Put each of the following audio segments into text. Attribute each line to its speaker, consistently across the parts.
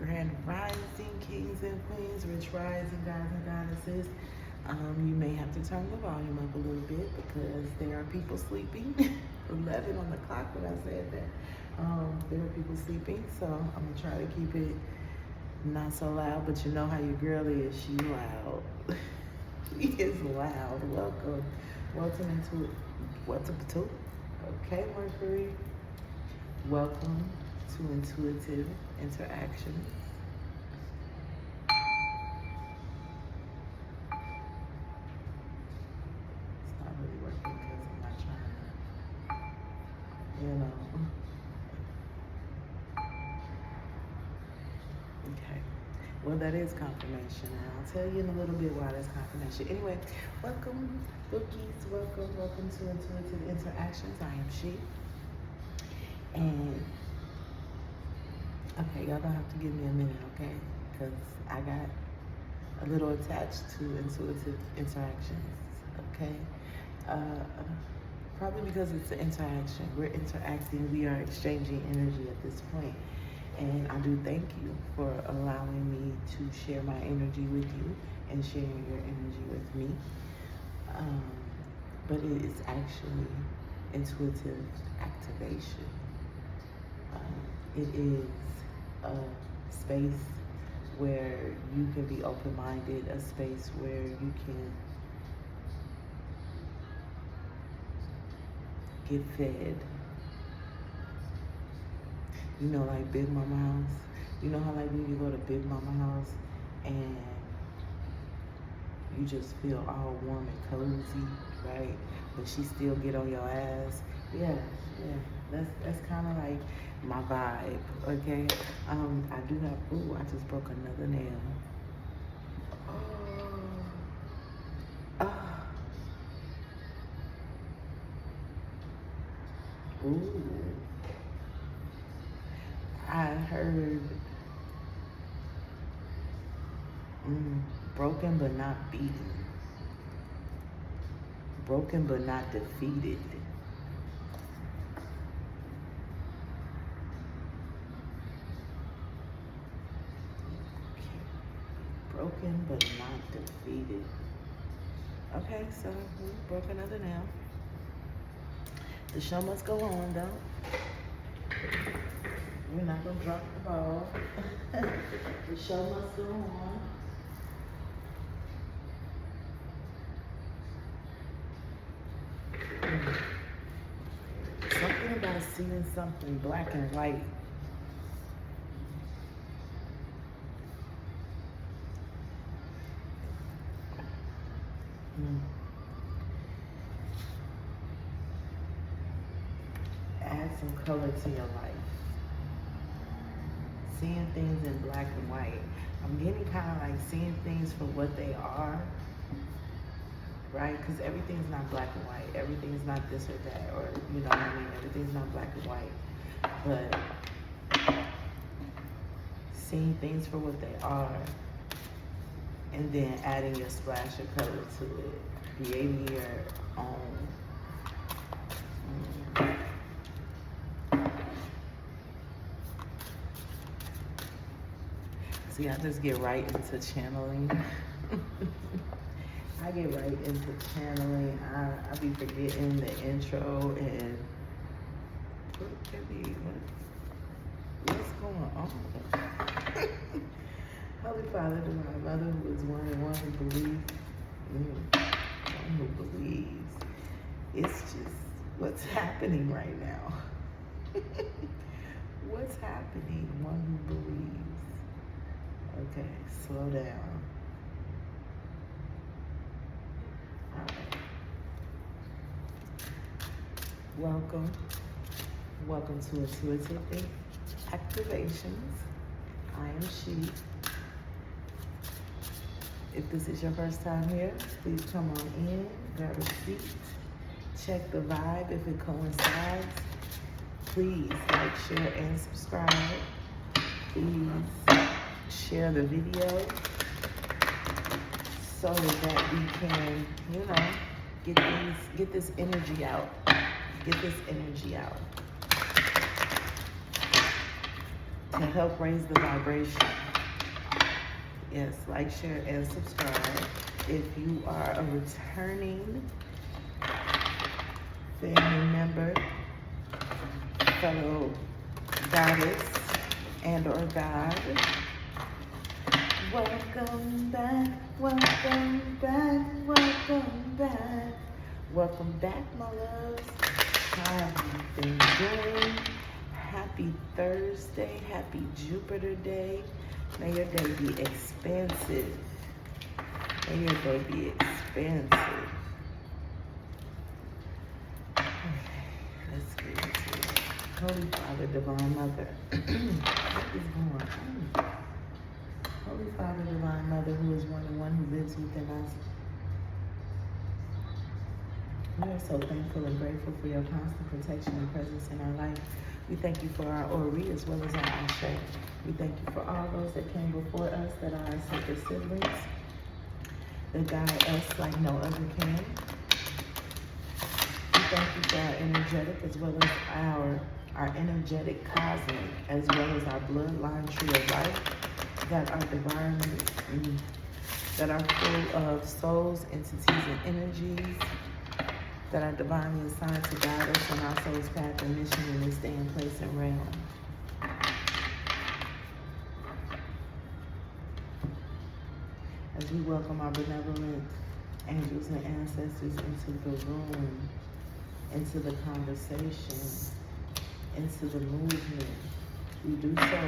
Speaker 1: Grand Rising, kings and queens, rich rising gods and goddesses. You may have to turn the volume up a little bit because there are people sleeping. 11 on the clock when I said that. There are people sleeping, so I'm gonna try to keep it not so loud, but you know how your girl is, she loud. She is loud. Welcome into okay, Mercury. Welcome to Intuitive Interaction. It's not really working because I'm not trying to, Okay. Well, that is confirmation, and I'll tell you in a little bit why that's confirmation. Anyway, welcome, bookies. Welcome to Intuitive Interactions. I am she. And okay, y'all don't have to give me a minute, okay? Because I got a little attached to Intuitive Interactions, okay? Probably because it's an interaction. We're interacting, we are exchanging energy at this point. And I do thank you for allowing me to share my energy with you and sharing your energy with me. But it is actually intuitive activation. It is a space where you can be open-minded, a space where you can get fed. You know, like Big Mama House. You know how like when you go to Big Mama House and you just feel all warm and cozy, right? But she still get on your ass. Yeah. That's kind of like my vibe, okay? I do have, ooh, I just broke another nail. Ooh. I heard broken but not beaten. Broken but not defeated. Broken but not defeated. Okay, so we broke another nail. The show must go on, though. We're not gonna drop the ball. The show must go on. Something about seeing something black and white. Add some color to your life. Seeing things in black and white. I'm getting kind of like seeing things for what they are, right? Because everything's not black and white. Everything's not this or that, or you know what I mean? Everything's not black and white. But seeing things for what they are, and then adding your splash of color to it, creating your own. See, I just get right into channeling. I get right into channeling. I be forgetting the intro and what's going on? Holy Father, Divine Mother, who is one and one who believes. One who believes. It's just what's happening right now. What's happening? One who believes. Okay, slow down. All right. Welcome to Intuitive Activations. I am she. If this is your first time here, please come on in, grab a seat, check the vibe if it coincides. Please like, share, and subscribe. Please share the video so that we can, get this energy out. Get this energy out. to help raise the vibration. Yes, like, share, and subscribe. If you are a returning family member, fellow goddess and or god, welcome back, welcome back, welcome back. Welcome back, my loves. How have you been doing? Happy Thursday, happy Jupiter Day. May your day be expansive. May your day be expansive. Okay, let's get into it. Holy Father, Divine Mother. What is going on? Holy Father, Divine Mother, who is one and one, who lives within us. We are so thankful and grateful for your constant protection and presence in our life. We thank you for our Ori as well as our Ashe. We thank you for all those that came before us that are our sacred siblings, that guide us like no other can. We thank you for our energetic as well as our energetic cosmic, as well as our bloodline tree of life that are divine, that are full of souls, entities, and energies that are divinely assigned to guide us on our soul's path and mission in this day and place and realm. As we welcome our benevolent angels and ancestors into the room, into the conversation, into the movement, we do so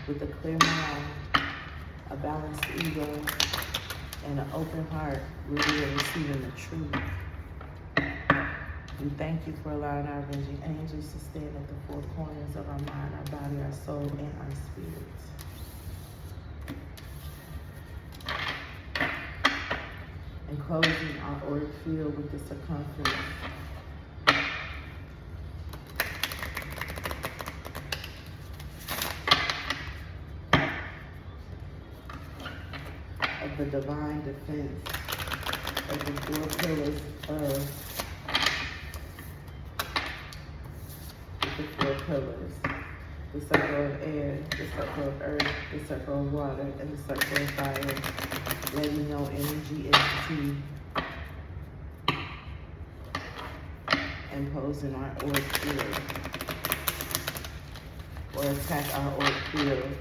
Speaker 1: with a clear mind, a balanced ego, and an open heart, where we are receiving the truth. We thank you for allowing our avenging angels to stand at the four corners of our mind, our body, our soul, and our spirits. Enclosing our auric field with the circumference of the divine defense of the four pillars of the four pillars: the circle of air, the circle of earth, the circle of water, and the circle of fire, letting no energy entity impose in our auric field or attack our auric field.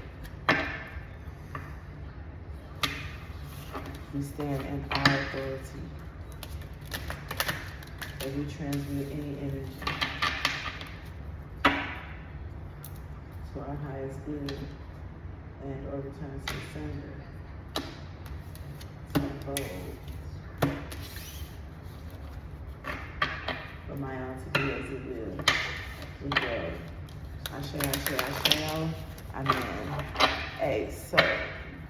Speaker 1: We stand in our authority, and we transmute any energy to our highest good and or return to the sender to unfold for my all to be as it will. We go. Ashe, amen. Hey, so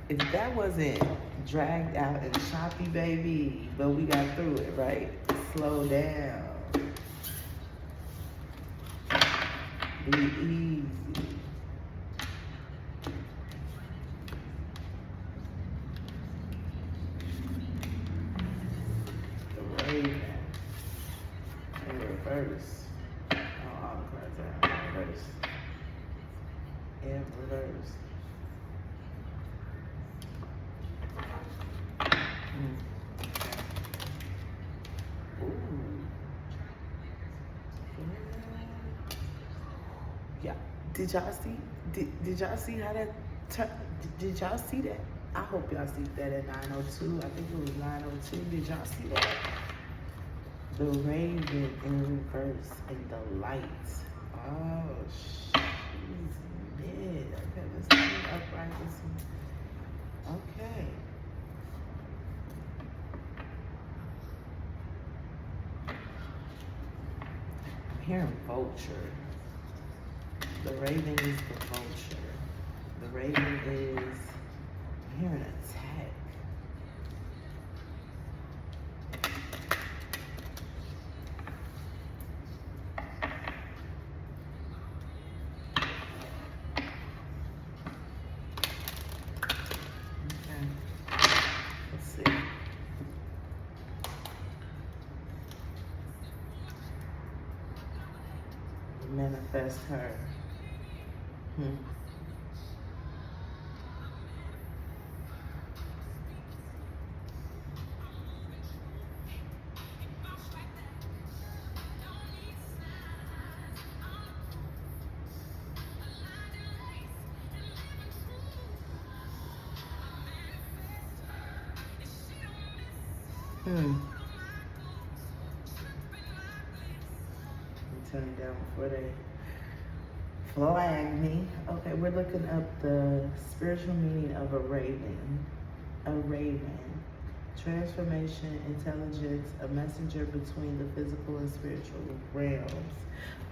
Speaker 1: if that wasn't dragged out and choppy, baby, but we got through it, right? Slow down. Be easy. The Raven in reverse. Oh, all the cards are in reverse. In reverse. Yeah. Did y'all see? Did y'all see how that turned? Did y'all see that? I hope y'all see that at 9:02. I think it was 9:02. Did y'all see that? The Raven in reverse and the lights. Oh, she's mid. Okay, let's see upright. Let's see. Okay. I'm hearing vulture. The Raven is the vulture. The Raven is, I'm hearing attack. Manifest her. Hmm. Hmm. Turn it down before they flag me. Okay, we're looking up the spiritual meaning of a raven. A raven. Transformation, intelligence, a messenger between the physical and spiritual realms.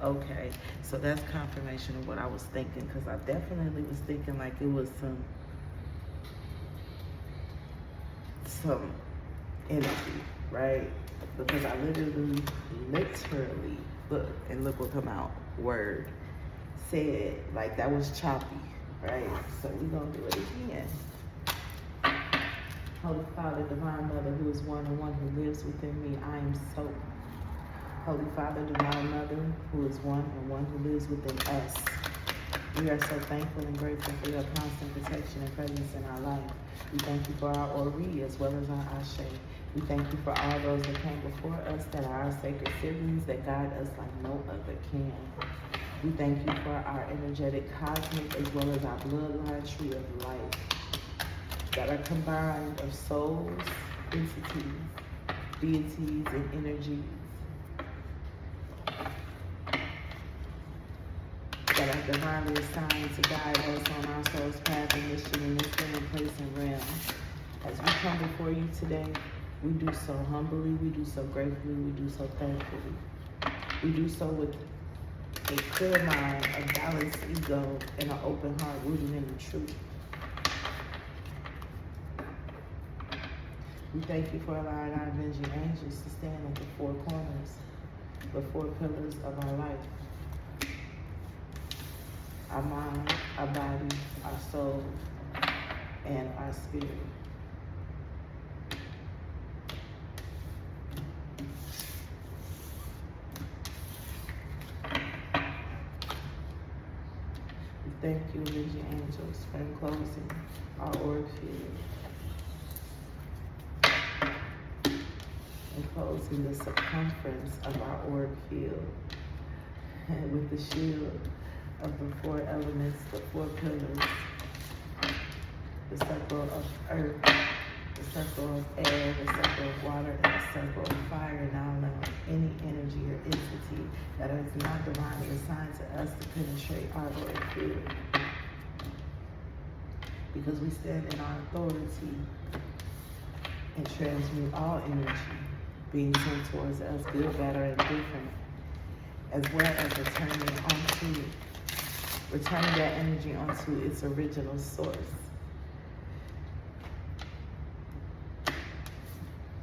Speaker 1: Okay, so that's confirmation of what I was thinking, because I definitely was thinking like it was some energy, right? Because I literally, look what come out. Word said, like that was choppy, right? So we're gonna do it again. Holy Father, Divine Mother, who is one and one who lives within me, I am so. Holy Father, Divine Mother, who is one and one who lives within us. We are so thankful and grateful for your constant protection and presence in our life. We thank you for our Ori as well as our Ashe. We thank you for all those that came before us that are our sacred siblings that guide us like no other can. We thank you for our energetic cosmic as well as our bloodline tree of life that are combined of souls, entities, deities, and energies that are divinely assigned to guide us on our soul's path and mission in this human place and realm. As we come before you today, we do so humbly, we do so gratefully, we do so thankfully. We do so with a clear mind, a balanced ego, and an open heart rooted in the truth. We thank you for allowing our avenging angels to stand at the four corners, the four pillars of our life. Our mind, our body, our soul, and our spirit. We thank you, avenging angels, for enclosing our org field. Enclosing the circumference of our org field with the shield of the four elements, the four pillars, the circle of earth, the circle of air, the circle of water, and the circle of fire. Now allow any energy or entity that is not divinely assigned to us to penetrate our org field. Because we stand in our authority and transmute all energy being sent towards us, good, bad, or indifferent, as well as returning that energy onto its original source.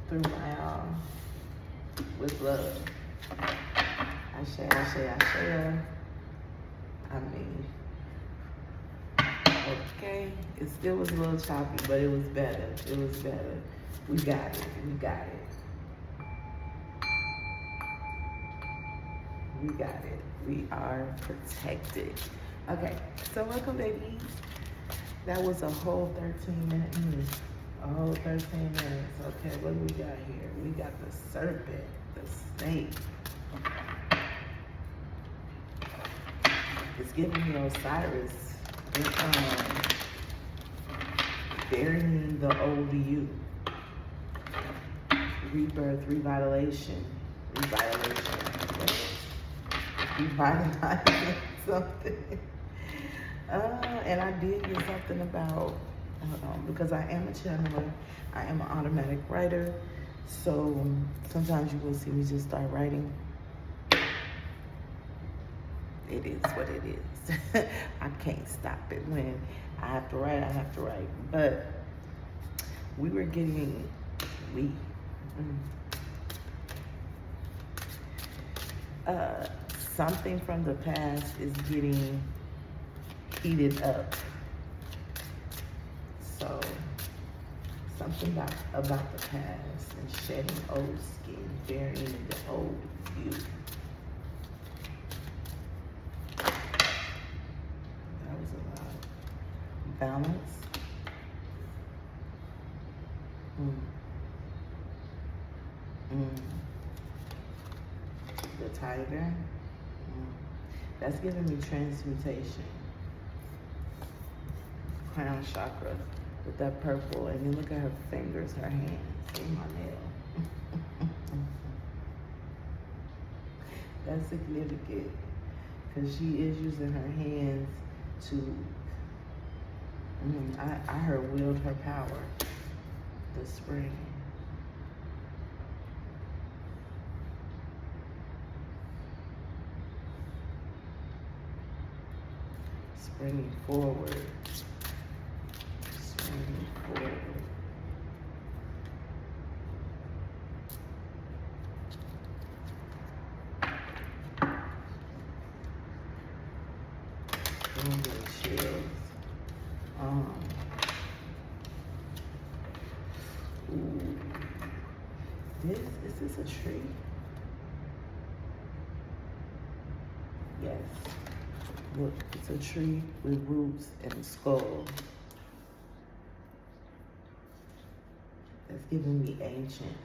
Speaker 1: Through my all, with love. Ashe, ashe, ashe. I mean, okay, it still was a little choppy, but it was better. It was better. We got it. We got it. We got it. We are protected. Okay, so welcome, babies. That was a whole 13-minute. A whole 13 minutes. Okay, what do we got here? We got the serpent, the snake. It's giving me Osiris. Burying the old you. Rebirth, revitalizing something. And I did get something about, because I am a channeler, I am an automatic writer, so sometimes you will see me just start writing. It is what it is. I can't stop it. When I have to write, I have to write. But we were getting, something from the past is getting heated up. So something about the past and shedding old skin, burying the old you. That Balance. Mm. Mm. The Tiger. Mm. That's giving me transmutation. Crown chakra with that purple. And then look at her fingers, her hands. See my nail. That's significant because she is using her hands to, I heard wield her power. The spring. Springing forward. Springing forward. I'm getting chills. Ooh. Is this a tree? Yes. Look, it's a tree with roots and a skull. That's giving me ancient.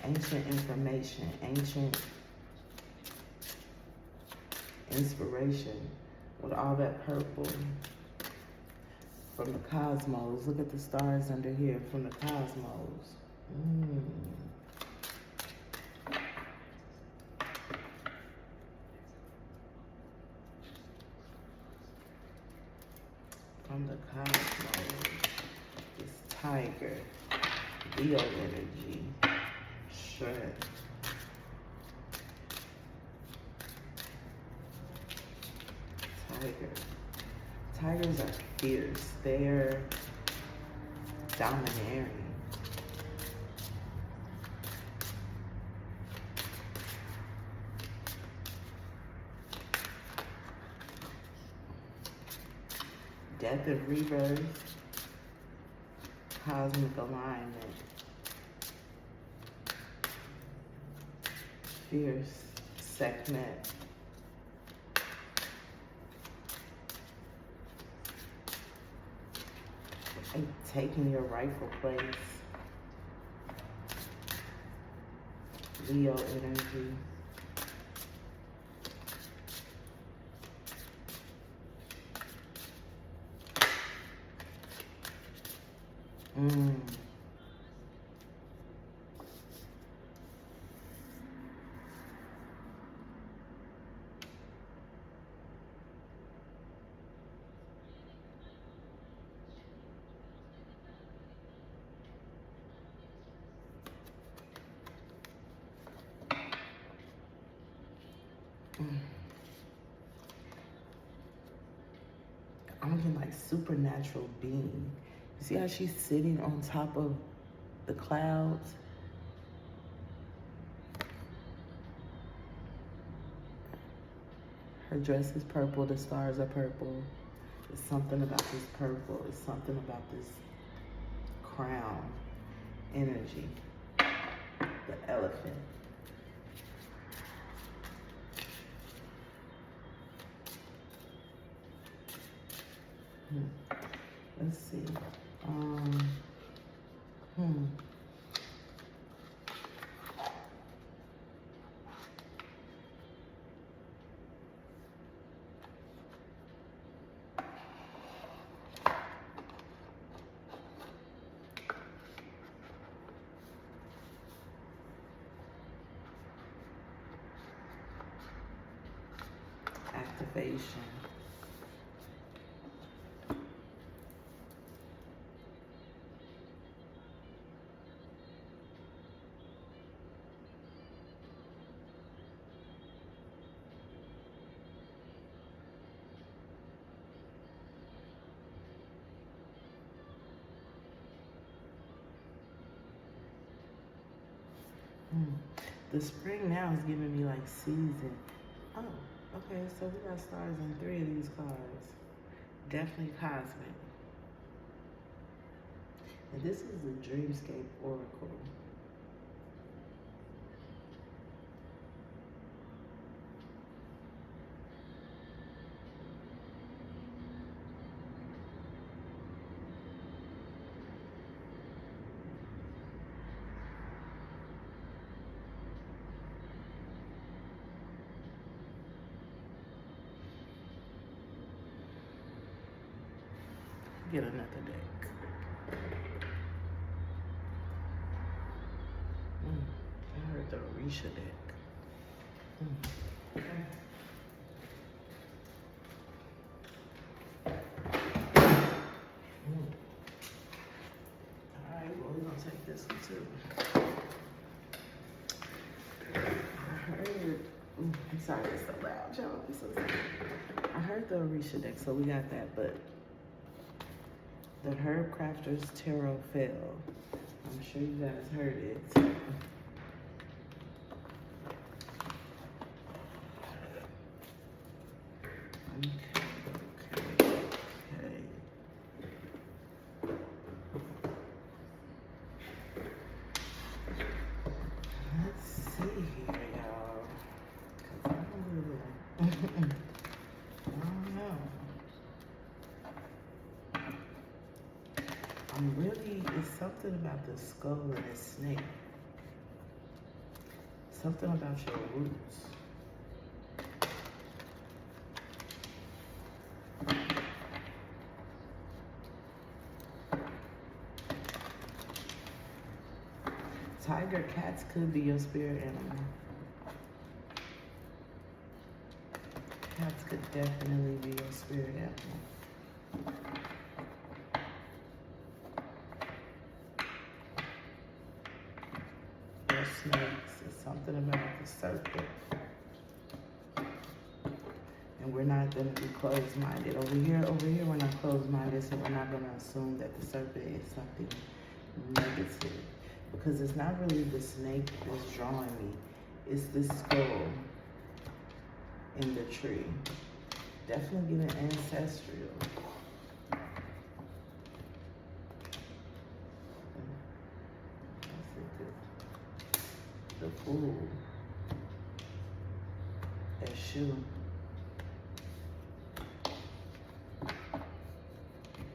Speaker 1: Ancient information, ancient inspiration with all that purple from the cosmos. Look at the stars under here from the cosmos. From the cosmos, this tiger, Leo energy, strength. Tiger. Tigers are fierce. They're domineering. Death and rebirth. Cosmic alignment. Fierce. Sekhmet. And taking your rightful place. Leo energy. I'm getting like supernatural being. You see how she's sitting on top of the clouds? Her dress is purple, the stars are purple. It's something about this purple. It's something about this crown energy. The elephant. Let's see. Activation. The spring now is giving me like season. Oh, okay, so we got stars in 3 of these cards. Definitely cosmic. And this is the Dreamscape Oracle. get another deck. I heard the Orisha deck. Okay. Alright, well, we're going to take this one too. I heard, I'm sorry it's so loud, y'all. I'm so sorry. I heard the Orisha deck, so we got that, but the Herb Crafter's Tarot fell. I'm sure you guys heard it. Okay. Let's see here, y'all. 'Cause I don't know. It's something about the skull and the snake. Something about your roots. Tiger, cats could be your spirit animal. Cats could definitely be your spirit animal. Or snakes. It's something about the serpent. And we're not going to be closed-minded. Over here, we're not closed-minded, so we're not going to assume that the serpent is something negative. Because it's not really the snake that's drawing me. It's the skull in the tree. Definitely getting ancestral. The fool. That shoe.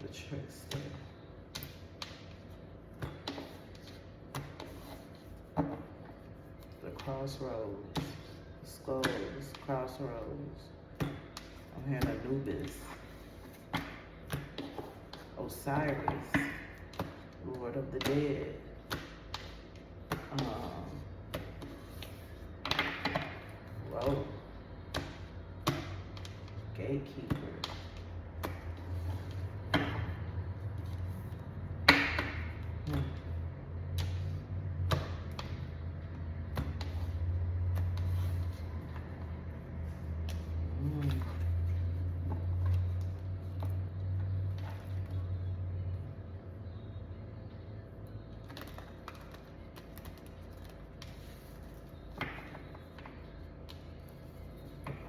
Speaker 1: The trickster. The crossroads. Skulls. Crossroads. I'm hearing Anubis. Osiris. Lord of the dead. Whoa. Gatekeeper.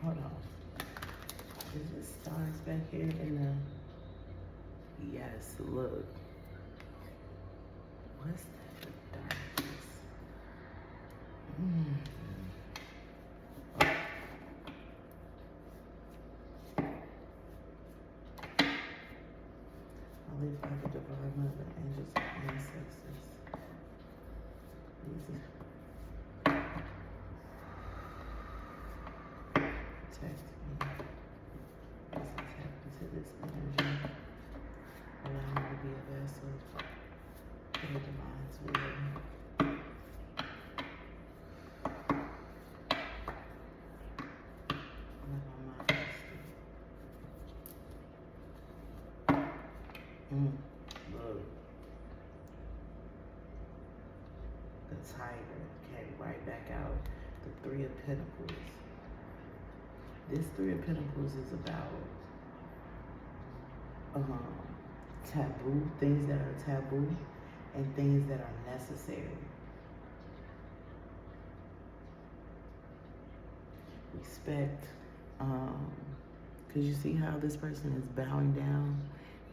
Speaker 1: Hold on. Is it stars back here in the... Yes, look. What's that? The darkness. I live by the divine mother, angels, and ancestors. Easy. Protect me. Let's tap into this energy. Allow me to be a vessel for the divine's will. Let my mind rest. Look. The tiger came right back out. The Three of Pentacles. This Three of Pentacles is about taboo, things that are taboo, and things that are necessary. Respect, because you see how this person is bowing down?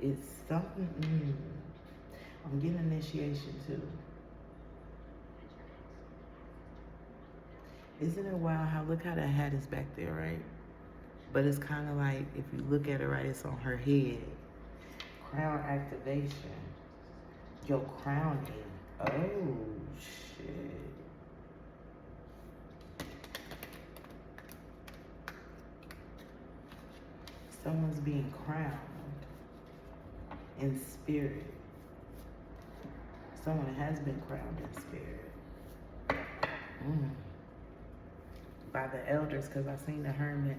Speaker 1: It's something, I'm getting initiation too. Isn't it wild how, look how that hat is back there, right? But it's kind of like, if you look at it right, it's on her head. Crown activation. Your crowning. Oh, shit. Someone's being crowned. in spirit. Someone has been crowned in spirit. By the elders, because I seen the hermit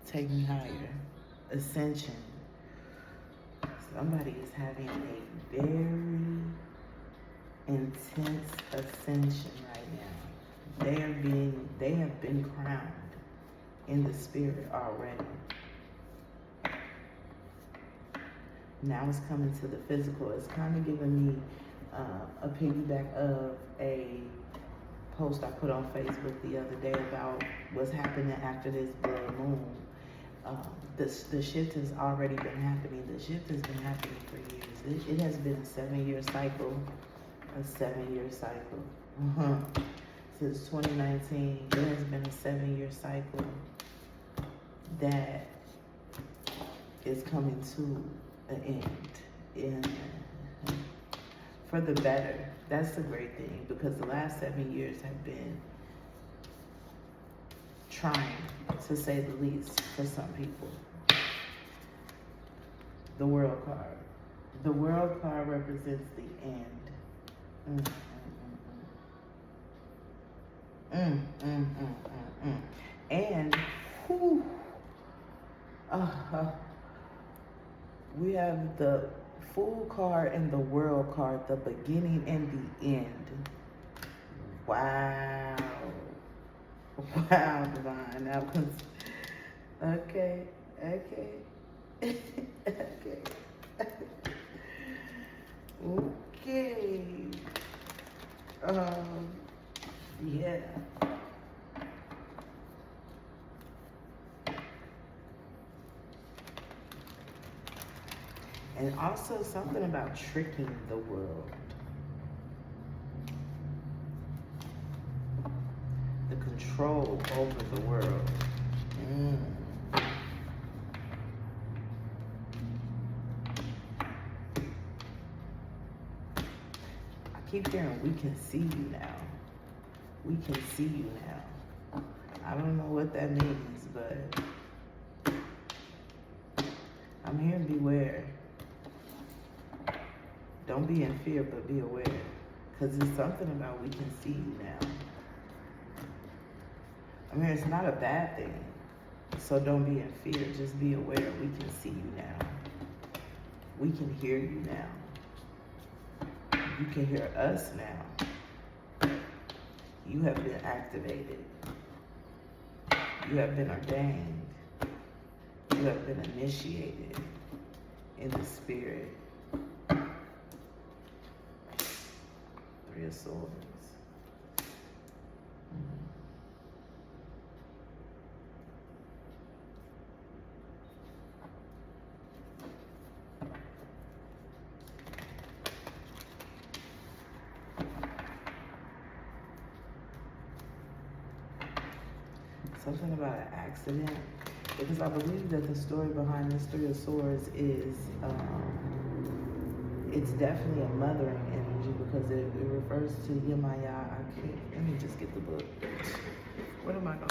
Speaker 1: take me higher. Ascension. Somebody is having a very intense ascension right now. They have been crowned in the spirit already. Now it's coming to the physical. It's kind of giving me a piggyback of a post I put on Facebook the other day about what's happening after this blood moon. The shift has already been happening. The shift has been happening for years. It has been a 7-year cycle. A 7-year cycle. Since 2019, there has been a 7-year cycle that is coming to an end. And for the better. That's the great thing, because the last 7 years have been trying, to say the least, for some people. The world card. The world card represents the end. And we have the Fool card and the World card, the beginning and the end. Wow. Wow, Divine. That was okay. Okay. Yeah. And also something about tricking the world. The control over the world. I keep hearing, we can see you now. We can see you now. I don't know what that means, but I'm hearing beware. Don't be in fear, but be aware. Because it's something about we can see you now. I mean, it's not a bad thing. So don't be in fear. Just be aware. We can see you now. We can hear you now. You can hear us now. You have been activated. You have been ordained. You have been initiated in the spirit. 3 of Swords. Something about an accident, because I believe that the story behind this 3 of Swords is, it's definitely a mothering energy, because it refers to Yemaya. Let me just get the book. What am I going?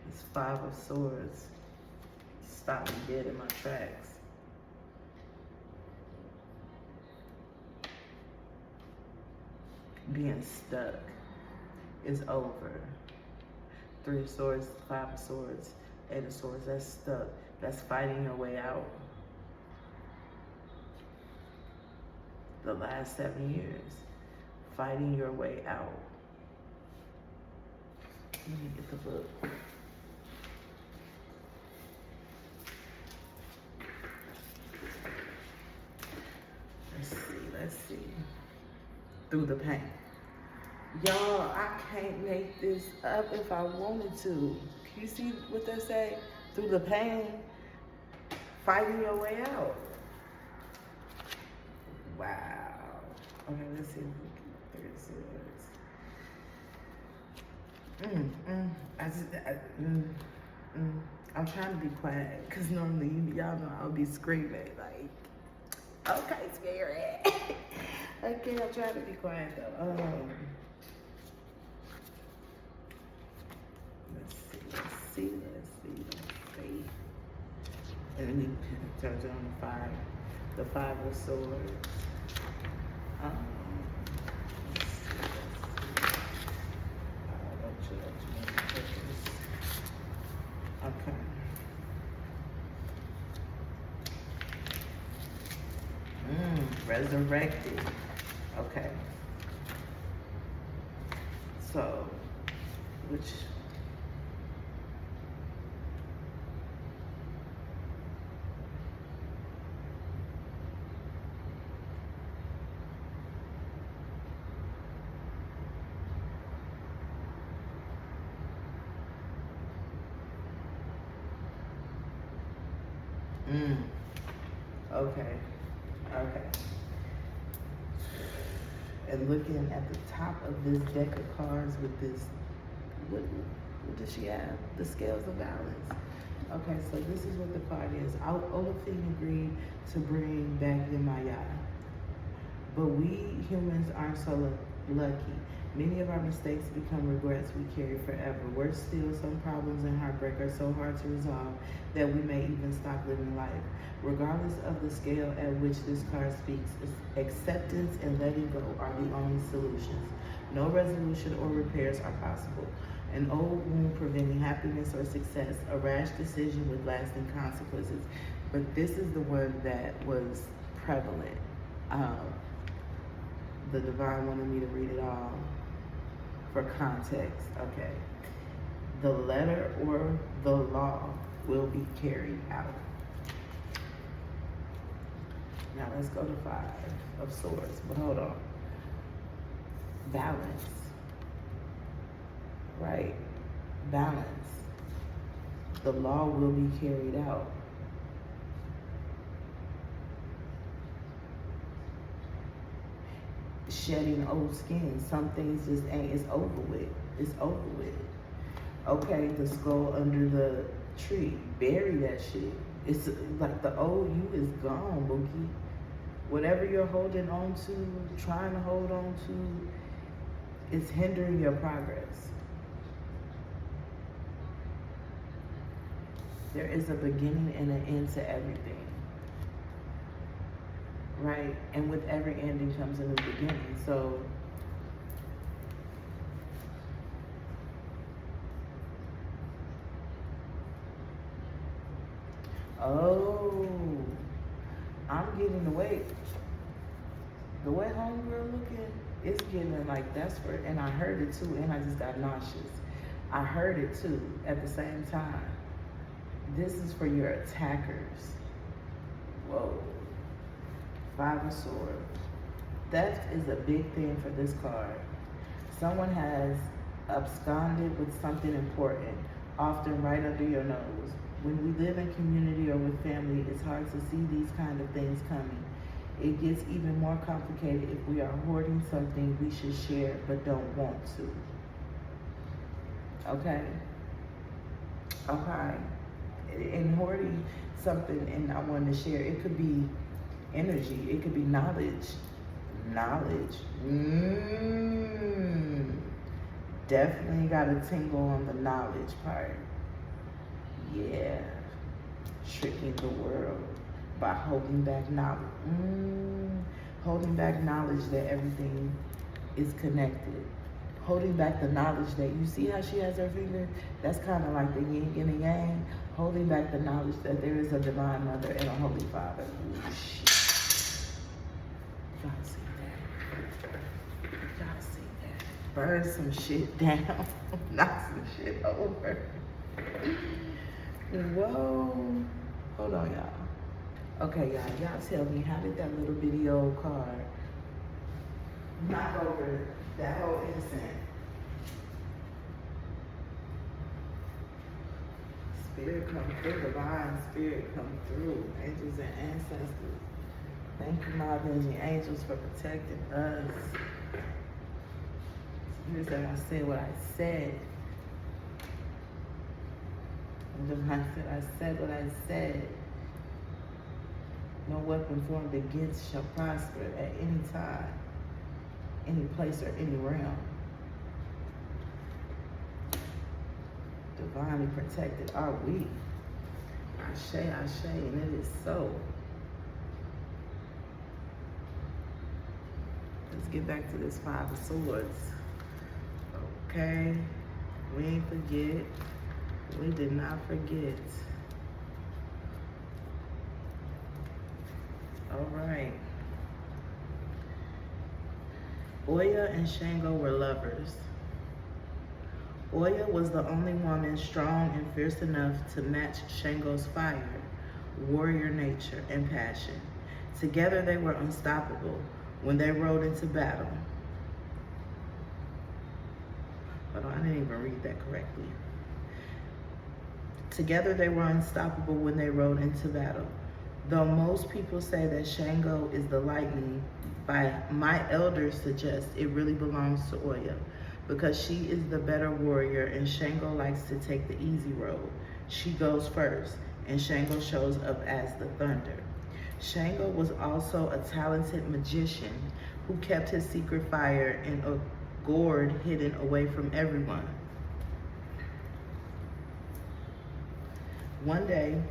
Speaker 1: It's 5 of Swords. Stop me dead in my tracks. Being stuck is over. 3 of Swords, 5 of Swords, 8 of Swords, that's stuck. That's fighting your way out. The last 7 years, fighting your way out. Let me get the book. Let's see. Through the pain. Y'all, I can't make this up if I wanted to. Can you see what they say? Through the pain, fighting your way out. Wow. Okay, let's see if we can figure this out. I'm trying to be quiet, because normally, y'all know I'll be screaming, like, okay, spirit. Okay, I'll try to be quiet, though. let's see. And then he turns it on the five of swords. Let's see. Okay. Resurrected. Okay. So, which okay. Okay. And looking at the top of this deck of cards with this, what does she have? The scales of balance. Okay, so this is what the card is. Olafine agreed to bring back Yemaya. But we humans aren't so lucky. Many of our mistakes become regrets we carry forever. Worse still, some problems and heartbreak are so hard to resolve that we may even stop living life. Regardless of the scale at which this card speaks, acceptance and letting go are the only solutions. No resolution or repairs are possible. An old wound preventing happiness or success, a rash decision with lasting consequences. But this is the one that was prevalent. The divine wanted me to read it all for context. Okay. The letter or the law will be carried out. Now let's go to Five of Swords. But hold on. Balance. Right? Balance. The law will be carried out. Shedding old skin. Some things just ain't, it's over with. It's over with. Okay, the skull under the tree. Bury that shit. It's like the old you is gone, Bookie. Whatever you're holding on to, trying to hold on to, it's hindering your progress. There is a beginning and an end to everything. Right? And with every ending comes a new beginning. So, oh, I'm getting away. The way homegirl looking, it's getting like desperate. And I heard it too, and I just got nauseous. I heard it too at the same time. This is for your attackers. Whoa. Five of Swords. Theft is a big thing for this card. Someone has absconded with something important, often right under your nose. When we live in community or with family, it's hard to see these kind of things coming. It gets even more complicated if we are hoarding something we should share but don't want to. Okay? Okay. And hoarding something and I want to share, it could be energy, it could be knowledge. Knowledge. Definitely got a tingle on the knowledge part. Yeah. Tricking the world by holding back knowledge. Holding back knowledge that everything is connected. Holding back the knowledge that, you see how she has her finger? That's kind of like the yin and the yang. Holding back the knowledge that there is a divine mother and a holy father. Ooh, shit. Y'all see that? Y'all see that? Burn some shit down. Knock some shit over. Whoa. Hold on, y'all. Okay, y'all tell me, how did that little video card knock over that whole incense? Spirit come through, divine spirit come through. Angels and ancestors. Thank you, my avenging angels, for protecting us. Here's that I said what I said. And I said what I said. No weapon formed against shall prosper at any time, any place, or any realm. Divinely protected are we. Ashe, ashe, and it is so. Let's get back to this Five of Swords. Okay, we ain't forget. We did not forget. All right. Oya and Shango were lovers. Oya was the only woman strong and fierce enough to match Shango's fire, warrior nature, and passion. Together they were unstoppable when they rode into battle. Hold on, I didn't even read that correctly. Together they were unstoppable when they rode into battle. Though most people say that Shango is the lightning, my elders suggest it really belongs to Oya, because she is the better warrior and Shango likes to take the easy road. She goes first, and Shango shows up as the thunder. Shango was also a talented magician who kept his secret fire in a gourd hidden away from everyone. One day,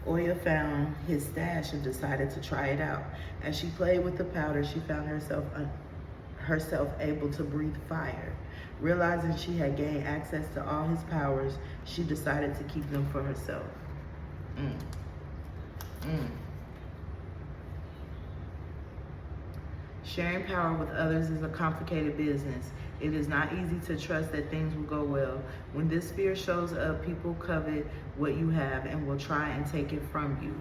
Speaker 1: Oya found his stash and decided to try it out. As she played with the powder, she found herself able to breathe fire. Realizing she had gained access to all his powers, she decided to keep them for herself. Sharing power with others is a complicated business. It is not easy to trust that things will go well. When this fear shows up, people covet what you have and will try and take it from you.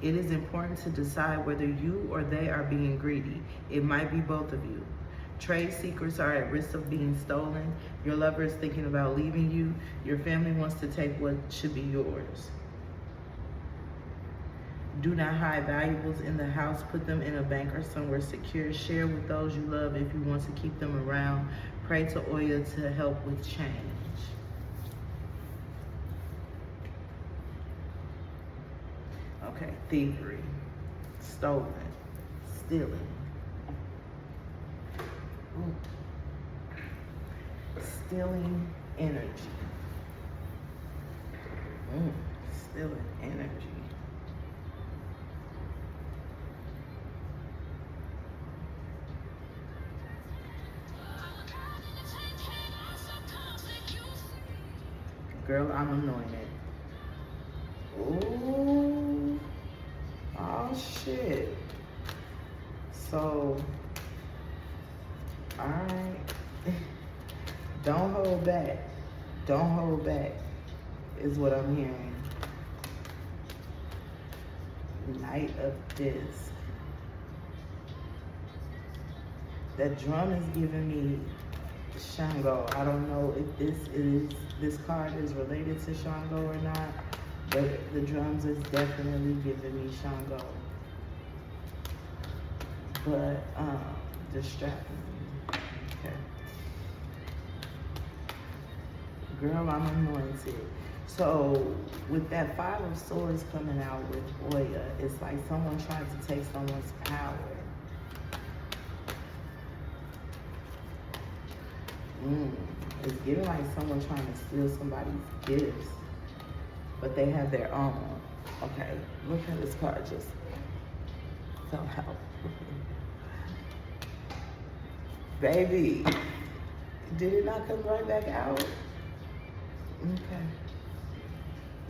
Speaker 1: It is important to decide whether you or they are being greedy. It might be both of you. Trade secrets are at risk of being stolen. Your lover is thinking about leaving you. Your family wants to take what should be yours. Do not hide valuables in the house. Put them in a bank or somewhere secure. Share with those you love if you want to keep them around. Pray to Oya to help with change. Okay, thievery, stolen, stealing. Stealing energy. Stealing energy. Girl, I'm anointed. Ooh. Oh, shit. So, all right. Don't hold back. Don't hold back is what I'm hearing. Knight of Disc. That drum is giving me Shango. I don't know if this card is related to Shango or not, but the drums is definitely giving me Shango. But distracting me. Okay. Girl, I'm anointed. So with that Five of Swords coming out with Oya, it's like someone trying to take someone's power. It's giving like someone trying to steal somebody's gifts, but they have their own. Okay, look at this card just fell out. Baby, did it not come right back out? Okay.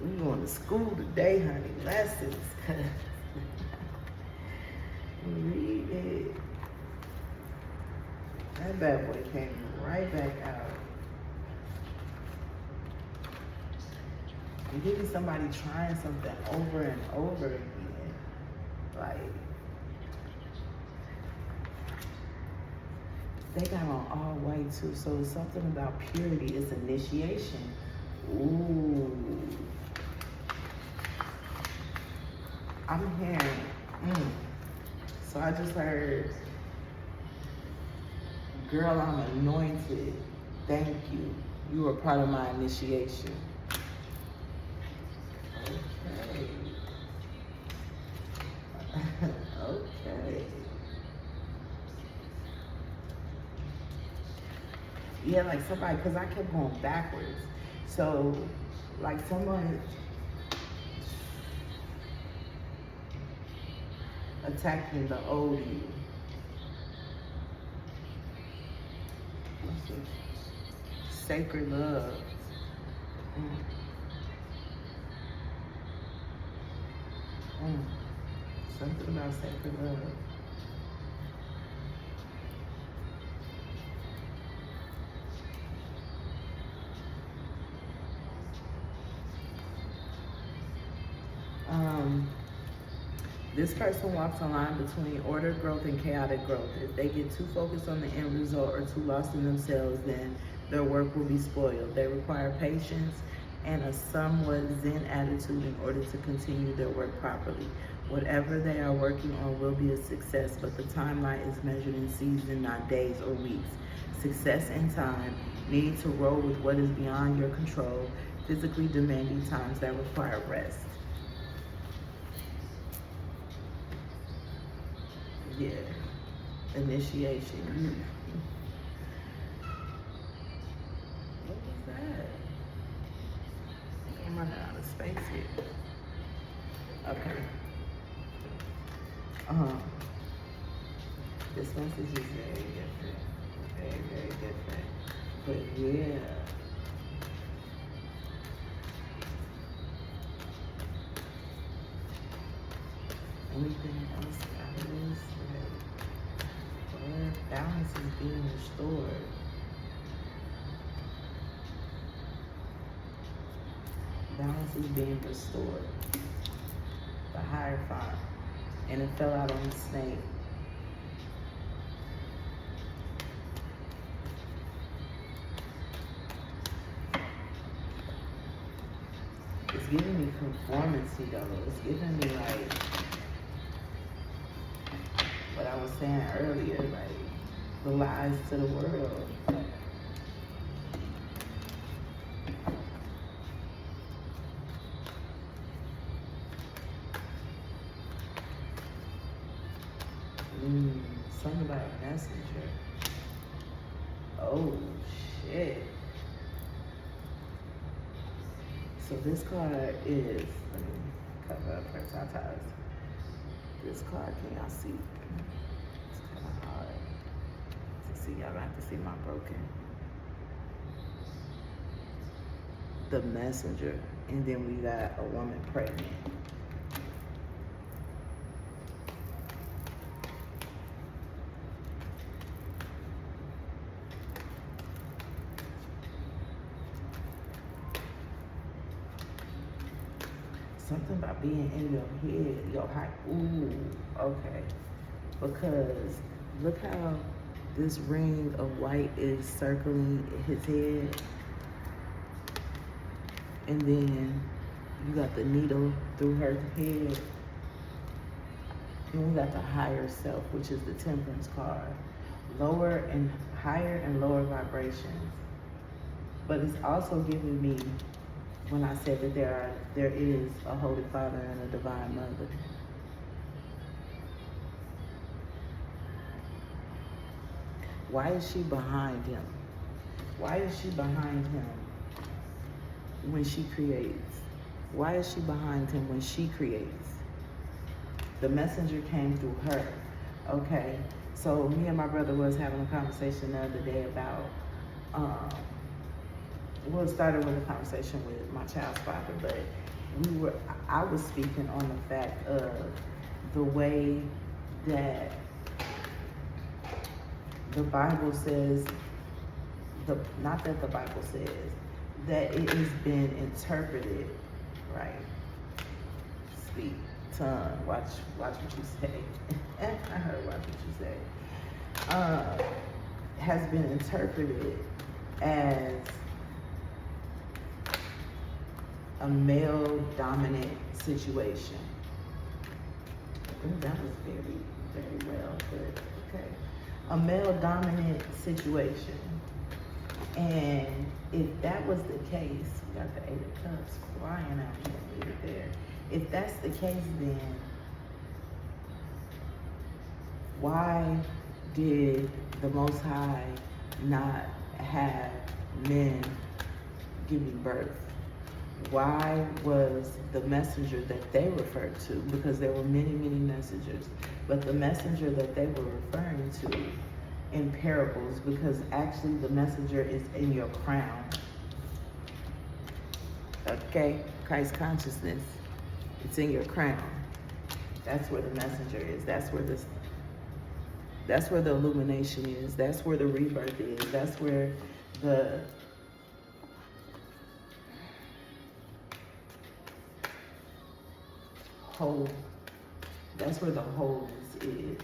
Speaker 1: We going to school today, honey. Lessons. Read it. That bad boy came right back out. I'm getting somebody trying something over and over again. Like, they got on all white too, so it's something about purity. It's initiation. Ooh. I'm hearing, So I just heard, girl, I'm anointed. Thank you. You are part of my initiation. Okay. Okay. Yeah, like somebody, because I kept going backwards. So, like someone attacking the old you. Sacred love. Mm. Mm. Something about sacred love. This person walks a line between ordered growth and chaotic growth. If they get too focused on the end result or too lost in themselves, then their work will be spoiled. They require patience and a somewhat zen attitude in order to continue their work properly. Whatever they are working on will be a success, but the timeline is measured in seasons, not days or weeks. Success in time, needing to roll with what is beyond your control, physically demanding times that require rest. Yeah, initiation. What was that? I'm running out of space here. Okay. This message is very different. Very, very different. But yeah. Anything else out of this? Where balance is being restored. Balance is being restored. The Hierophant. And it fell out on the snake. It's giving me conformity though. It's giving me like what I was saying earlier, like the lies to the world. Something about a messenger. Oh shit. So this card is, let me cover up her tatas. This card, can y'all see? It's kind of hard to see. Y'all have to see my broken. The messenger, and then we got a woman pregnant. Something about being in your head, your heart. Ooh, okay. Because look how this ring of white is circling his head. And then you got the needle through her head. And we got the higher self, which is the Temperance card. Lower and higher and lower vibrations. But it's also giving me, when I said that there is a Holy Father and a Divine Mother. Why is she behind him? Why is she behind him when she creates? Why is she behind him when she creates? The messenger came through her. Okay, so me and my brother was having a conversation the other day about, well, it started with a conversation with my child's father, but I was speaking on the fact of the way that the Bible says, not that the Bible says, that it has been interpreted, right? Speak, tongue, watch what you say. I heard watch what you say. Has been interpreted as a male dominant situation. Ooh, that was very, very well, but okay. A male dominant situation. And if that was the case, we got the Eight of Cups flying out here, leave it there. If that's the case, then why did the Most High not have men giving birth? Why was the messenger that they referred to, because there were many, many messengers, but the messenger that they were referring to in parables, because actually the messenger is in your crown. Okay? Christ consciousness. It's in your crown. That's where the messenger is. That's where the illumination is. That's where the rebirth is. That's where the whole, that's where the wholeness is.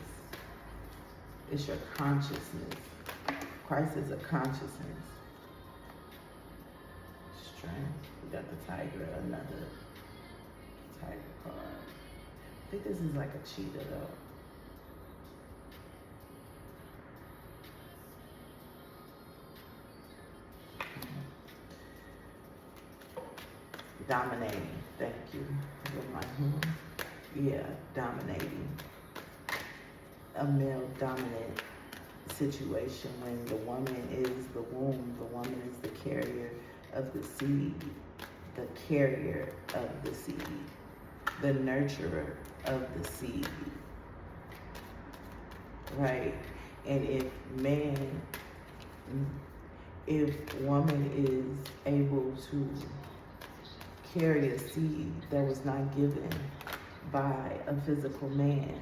Speaker 1: It's your consciousness. Christ is a consciousness. Strength. We got the tiger, another tiger card. I think this is like a cheetah though. Dominating. Thank you. Yeah, dominating. A male dominant situation when the woman is the womb, the woman is the carrier of the seed, the carrier of the seed, the nurturer of the seed, right? And if woman is able to carry a seed that was not given by a physical man,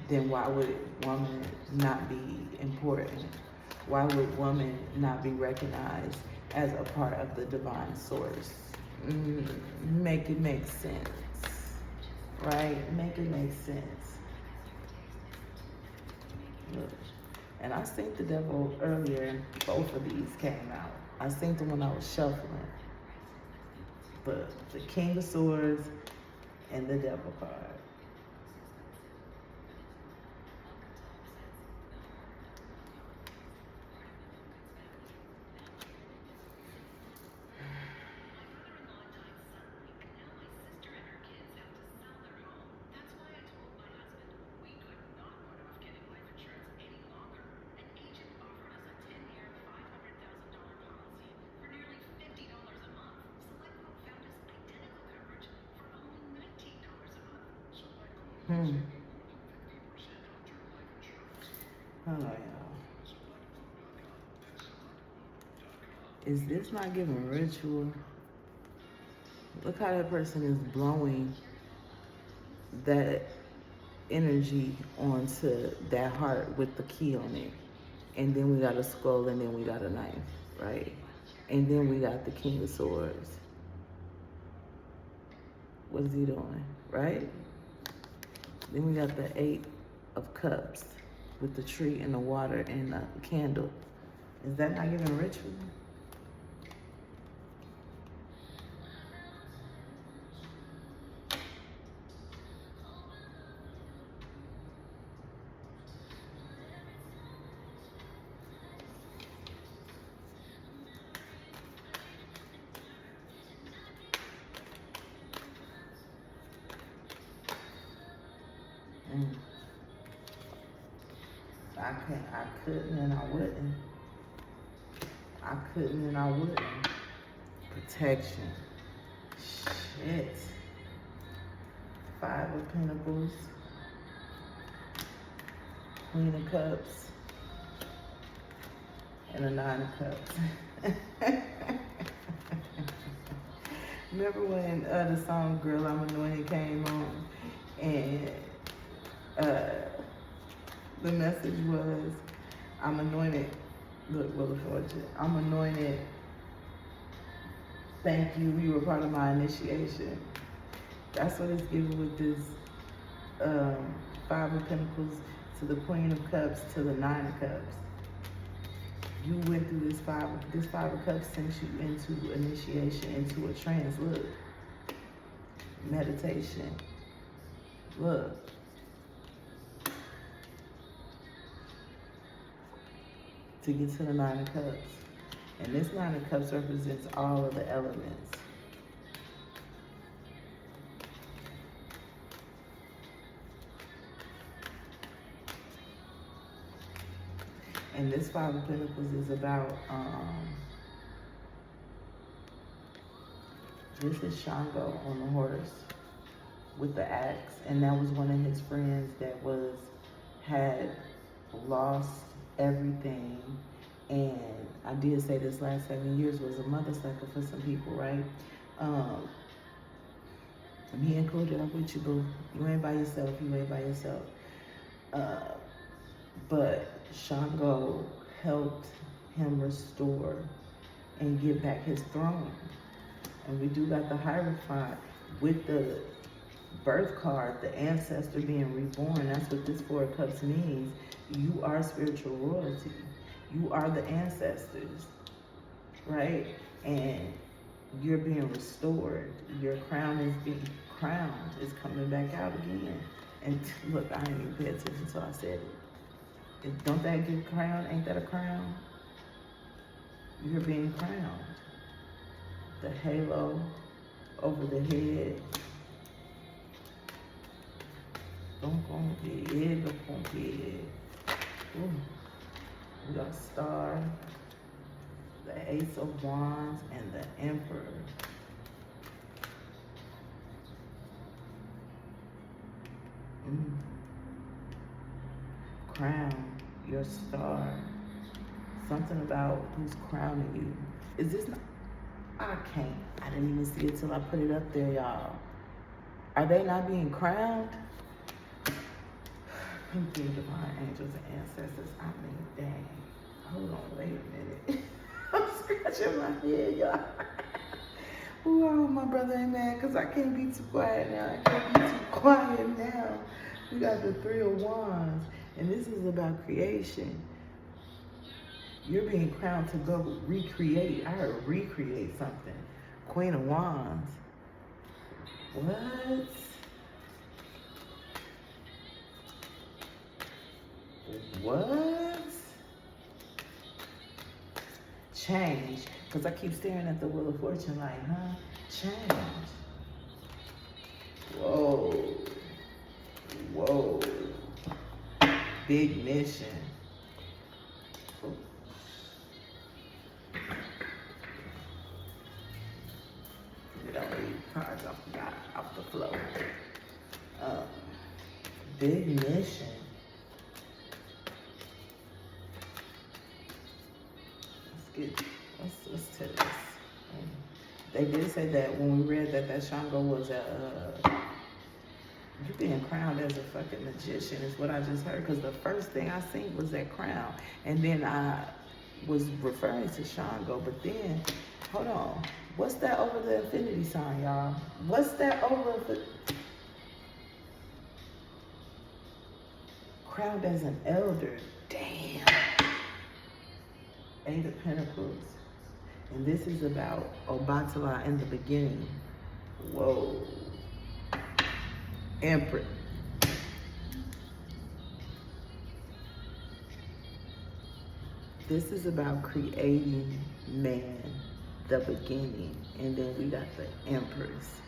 Speaker 1: then why would woman not be important? Why would woman not be recognized as a part of the divine source? Make it make sense, right? Make it make sense. Look, and I synced the devil earlier, and both of these came out. I synced them when I was shuffling. But the King of Swords and the Devil card. Hold on, y'all. Is this not giving ritual? Look how that person is blowing that energy onto that heart with the key on it. And then we got a skull, and then we got a knife, right? And then we got the King of Swords. What is he doing, right? Then we got the Eight of Cups with the tree and the water and the candle. Is that not giving ritual? I couldn't and I wouldn't. I couldn't and I wouldn't. Protection. Shit. Five of Pentacles. Queen of Cups. And a Nine of Cups. Remember when the song Girl I'm Anointed came on? And the message was, I'm anointed. Look, Wheel of Fortune. I'm anointed. Thank you. You were part of my initiation. That's what it's given with this Five of Pentacles to the Queen of Cups to the Nine of Cups. You went through this Five of Cups sent you into initiation, into a trance. Look. Meditation. Look. To get to the Nine of Cups. And this Nine of Cups represents all of the elements. And this Five of Pentacles is about, this is Shango on the horse with the axe. And that was one of his friends that had lost everything. And I did say this last 7 years was a mother sucker for some people, right? Me included, I'm with you, boo. You ain't by yourself, you ain't by yourself. But Shango helped him restore and get back his throne. And we do got the Hierophant with the birth card, the ancestor being reborn. That's what this Four of Cups means. You are spiritual royalty. You are the ancestors, right? And you're being restored. Your crown is being crowned. It's coming back out again. And look, I didn't even pay attention until I said it. Don't that give crown? Ain't that a crown? You're being crowned. The halo over the head. We got Star, the Ace of Wands, and the Emperor. Crown, your star. Something about who's crowning you. Is this not? I didn't even see it till I put it up there, y'all. Are they not being crowned? Thank you, divine angels and ancestors. I mean, dang. Hold on, wait a minute. I'm scratching my head, y'all. Ooh, I hope my brother ain't mad because I can't be too quiet now. I can't be too quiet now. We got the Three of Wands, and this is about creation. You're being crowned to go recreate. I heard recreate something. Queen of Wands. What? What? Change. Because I keep staring at the Wheel of Fortune like, huh? Change. Whoa. Whoa. Big mission. We don't read cards off the floor. Big mission. Let's tell this. They did say that when we read that Shango was you being crowned as a fucking magician is what I just heard. Because the first thing I seen was that crown. And then I was referring to Shango. But then, hold on. What's that over the infinity sign, y'all? What's that over the... Crowned as an elder. Damn. Eight of Pentacles. And this is about Obatala in the beginning. Whoa. Emperor. This is about creating man, the beginning. And then we got the Empress.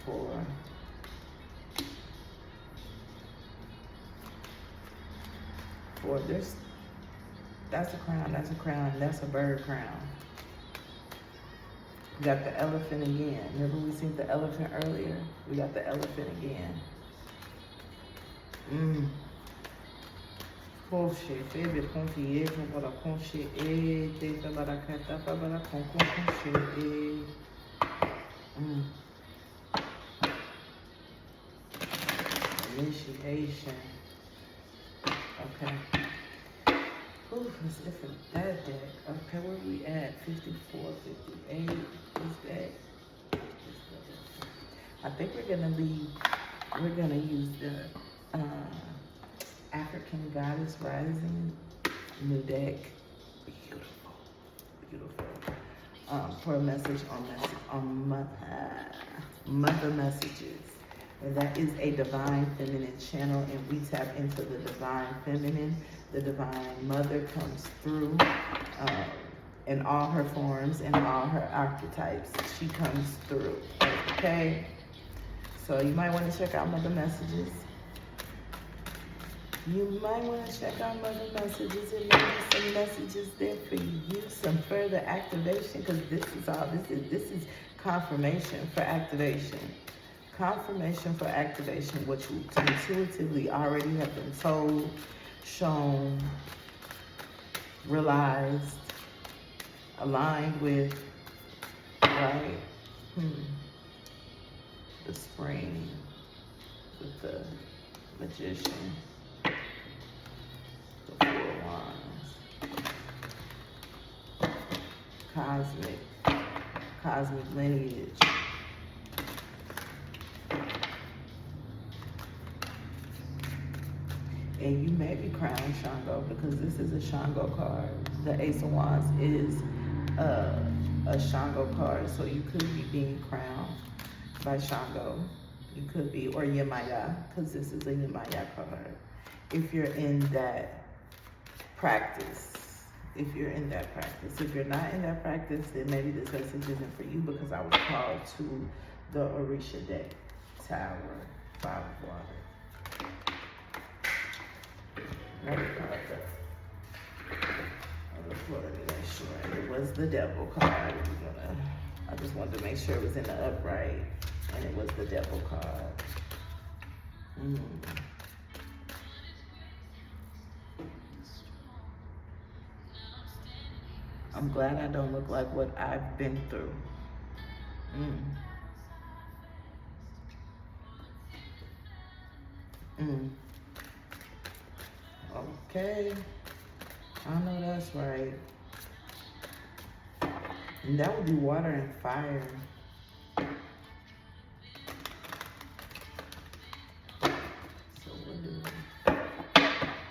Speaker 1: Four. That's a crown, that's a bird crown. We got the elephant again. Remember we seen the elephant earlier? We got the elephant again. Confier, faire confier, para confier, tenta para cantar para confier. Initiation. Okay. Ooh, it's different. That deck. Okay, where we at? 54, 58. Is that? I think we're gonna use the African Goddess Rising new deck. Beautiful, beautiful. For a message on mother messages. And that is a divine feminine channel, and we tap into the divine feminine. The divine mother comes through in all her forms and all her archetypes. She comes through, okay? So you might want to check out Mother Messages. You might want to check out Mother Messages, and maybe some messages there for you, some further activation, because this is confirmation for activation. Confirmation for activation, what you intuitively already have been told, shown, realized, aligned with, right? The spring with the magician, the 4 wands, cosmic lineage. And you may be crowned Shango, because this is a Shango card. The Ace of Wands is a Shango card, so you could be being crowned by Shango. You could be, or Yemaya, because this is a Yemaya card. If you're in that practice, if you're in that practice. If you're not in that practice, then maybe this message isn't for you, because I was called to the Orisha deck, Tower, 5 of water. It was the Devil card. I just wanted to make sure it was in the upright, and it was the Devil card. I'm glad I don't look like what I've been through. Okay, I know that's right. And that would be water and fire. So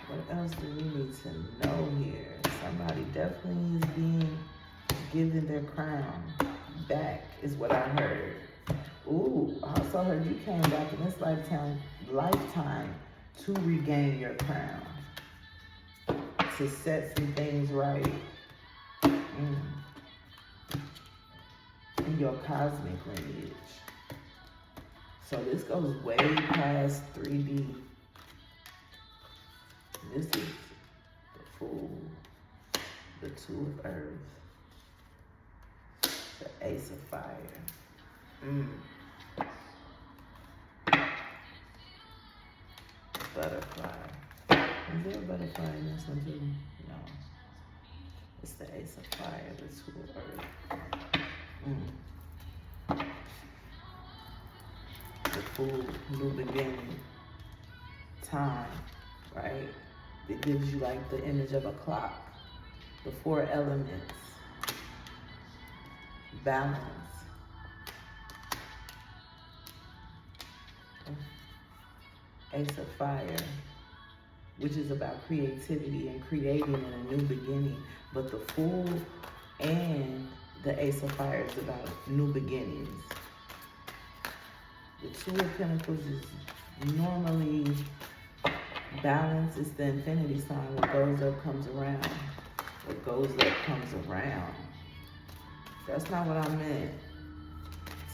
Speaker 1: what else do we need to know here? Somebody definitely is being given their crown back, is what I heard. Ooh, I also heard you came back in this lifetime to regain your crown, to set some things right in your cosmic lineage. So this goes way past 3D. This is the Fool, the 2 of Earth, the Ace of Fire. Butterfly. Is there a butterfly in this one too? No. It's the Ace of Fire, the 2 of Earth. The Fool, new beginning, time, right? It gives you like the image of a clock, the 4 elements, balance. Ace of Fire, which is about creativity and creating in a new beginning. But the Fool and the Ace of Fire is about new beginnings. The 2 of Pentacles is normally balance. It's the infinity sign. What goes up comes around. What goes up comes around. That's not what I meant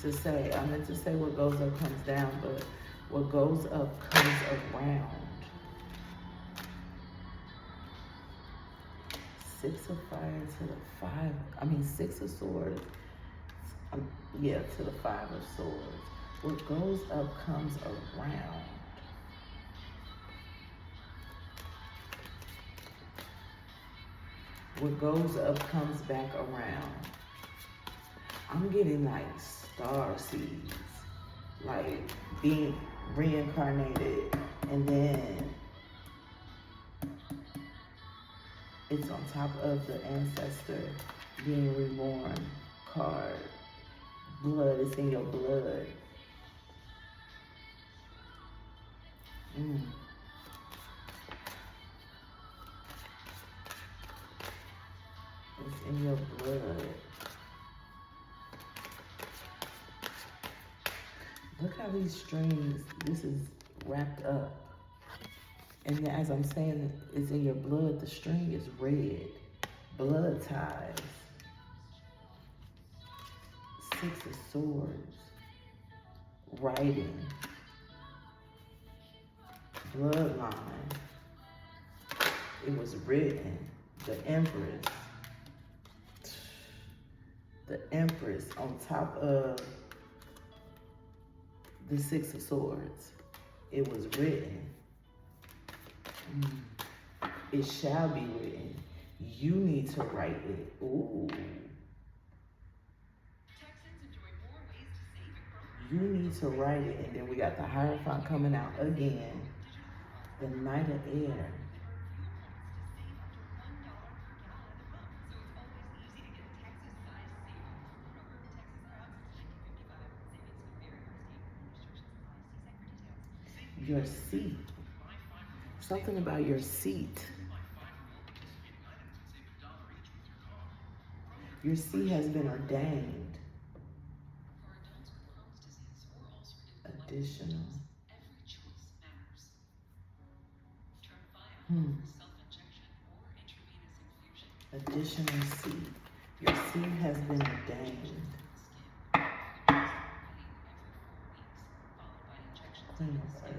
Speaker 1: to say. I meant to say what goes up comes down, but what goes up comes around. 6 of Fire to the 6 of Swords. To the 5 of Swords. What goes up comes around. What goes up comes back around. I'm getting like star seeds, like being reincarnated, and then it's on top of the ancestor being reborn card. Blood, it's in your blood. It's in your blood. Look how these strings, this is wrapped up. And as I'm saying, it's in your blood. The string is red. Blood ties. Six of Swords. Writing. Bloodline. It was written. The Empress. The Empress on top of the Six of Swords. It was written. It shall be written. You need to write it. Ooh. You need to write it. And then we got the Hierophant coming out again. The Knight of Air. Your seat. Something about your seat. Your seat has been ordained. Additional. Additional seed. Your seed has been ordained. Queen of Earth.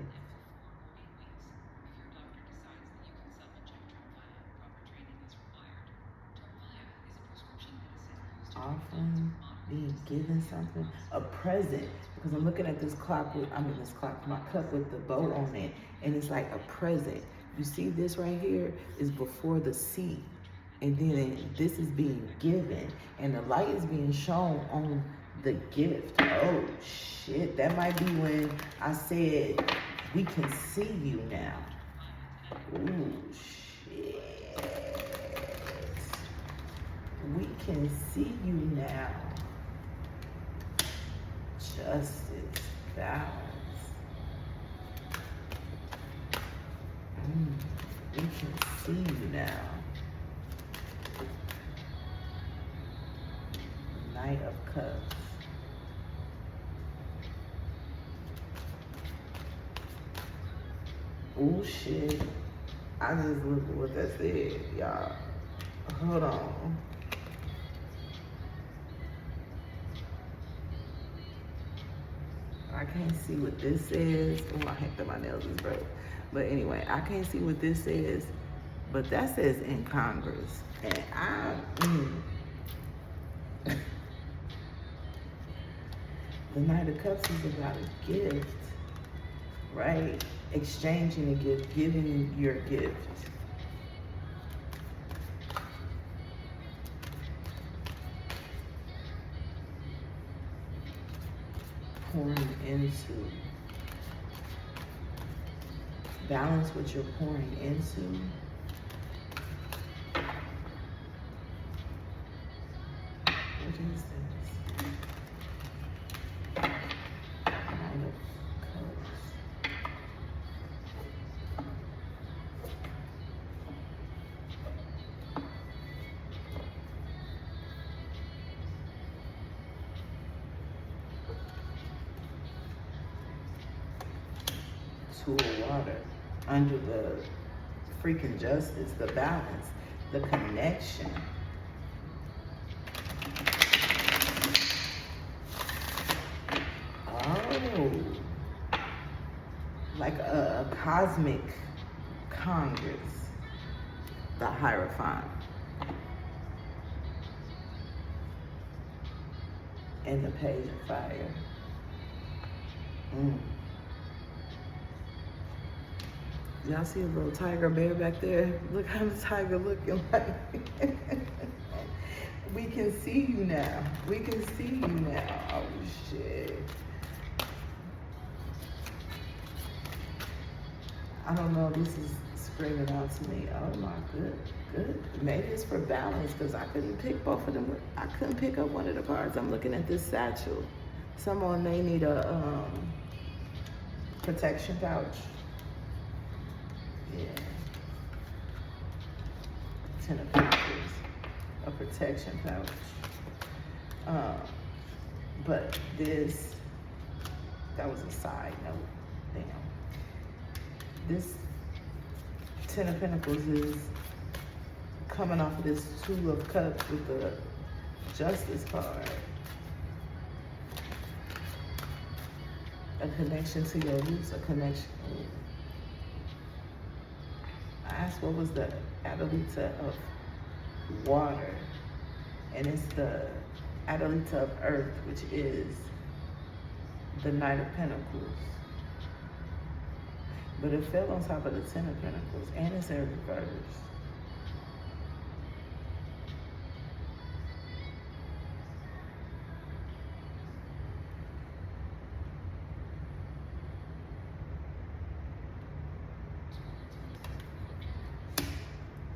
Speaker 1: Offering, being given something, a present. Because I'm looking at this clock with, my cup with the bow on it, and it's like a present. You see this right here is before the seat, and then this is being given, and the light is being shown on the gift. Oh shit, that might be when I said, we can see you now. Ooh shit. We can see you now. Justice, balance. We can see you now. Knight of Cups. Oh shit. I just looked at what that said, y'all. Hold on. I can't see what this says. Oh, I hate that my nails is broke. But anyway, I can't see what this says. But that says in Congress. And the Knight of Cups is about a gift, right? Exchanging a gift, giving your gift. Pouring into. Balance what you're pouring into. What is this? Nine of Cups. Two of water. Under the freaking justice, the balance, the connection. Oh, like a cosmic Congress, the Hierophant. And the Page of Fire. Y'all see a little tiger bear back there? Look how the tiger looking like. We can see you now. We can see you now. Oh shit. I don't know, this is screaming out to me. Oh my good. Maybe it's for balance because I couldn't pick both of them. I couldn't pick up one of the cards. I'm looking at this satchel. Someone may need a protection pouch. Yeah. 10 of Pentacles. A protection pouch. But this That was a side note. Damn. This Ten of Pentacles is coming off of this Two of Cups with the Justice card. A connection to your roots, a connection. I asked what was the Adalita of water, and it's the Adalita of earth, which is the Knight of Pentacles. But it fell on top of the Ten of Pentacles, and it's in reverse.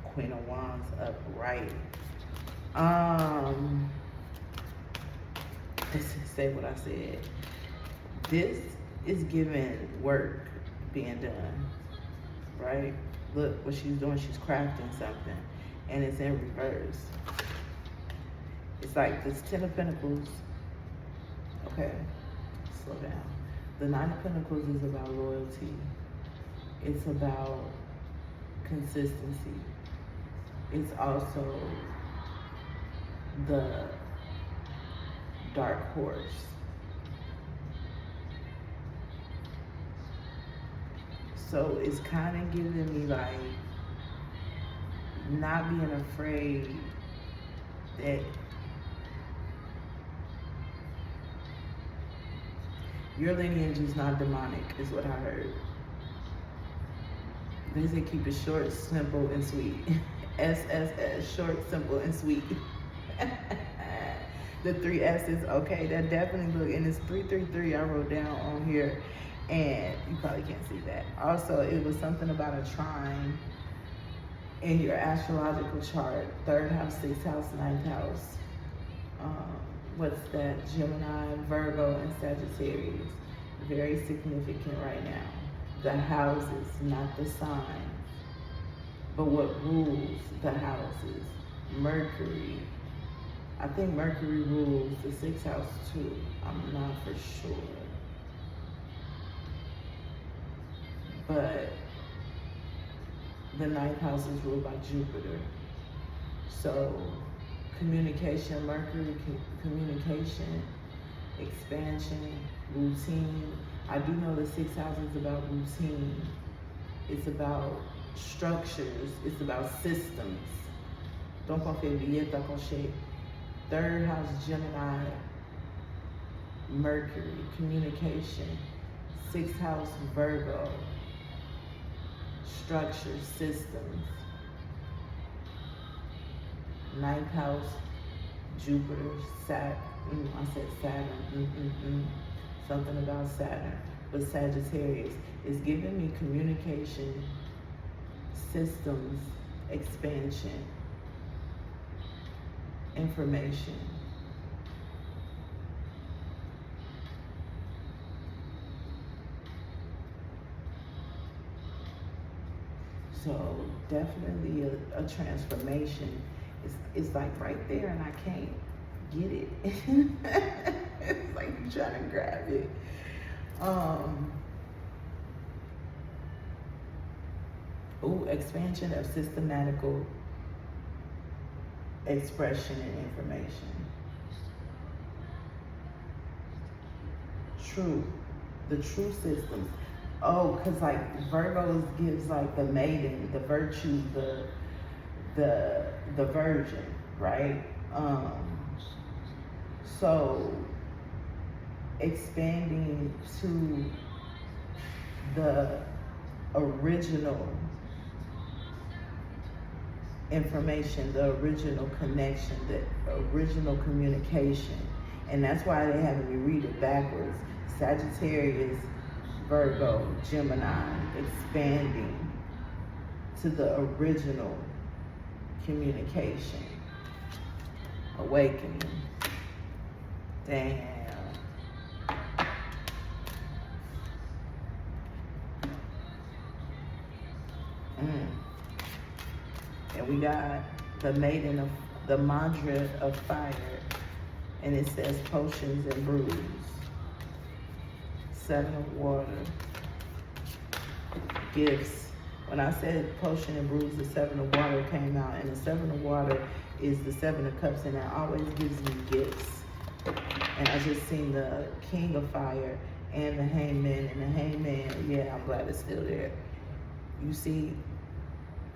Speaker 1: Queen of Wands upright. Let's say what I said. This is giving work being done, right? Look what she's doing. She's crafting something, and it's in reverse. It's like this Ten of Pentacles. Okay, slow down. The Nine of Pentacles is about loyalty. It's about consistency. It's also the dark horse. So it's kind of giving me like not being afraid that your lineage is not demonic, is what I heard. They say keep it short, simple, and sweet. SSS, short, simple, and sweet. The 3 S's, okay, that definitely look, and it's 333 I wrote down on here, and you probably can't see that. Also, it was something about a trine in your astrological chart, 3rd house, 6th house, 9th house. What's that? Gemini, Virgo, and Sagittarius. Very significant right now. The houses, not the sign, but what rules the houses. Mercury. I think Mercury rules the 6th house too. I'm not for sure. But the 9th house is ruled by Jupiter. So communication, Mercury, communication, expansion, routine. I do know the 6th house is about routine. It's about structures. It's about systems. Donc on fait billet, donc on shake. 3rd house, Gemini, Mercury, communication. 6th house, Virgo, structures, systems. 9th house, Jupiter, Saturn. I said Saturn. Something about Saturn. But Sagittarius is giving me communication, systems, expansion, information. So definitely a transformation. It's like right there and I can't get it. It's like you're trying to grab it. Expansion of systematical expression and information. The true systems. Oh, because like Virgo gives like the maiden, the virtue, the virgin, right? So expanding to the original information, the original connection, the original communication. And that's why they having me read it backwards. Sagittarius, Virgo, Gemini, expanding to the original communication, awakening. Damn. And we got the maiden of the mantra of fire, and it says potions and brews. Seven of water. Gifts. When I said potion and brews, the seven of water came out, and the seven of water is the seven of cups, and that always gives me gifts. And I just seen the king of fire and the hangman, and the hangman, yeah, I'm glad it's still there. You see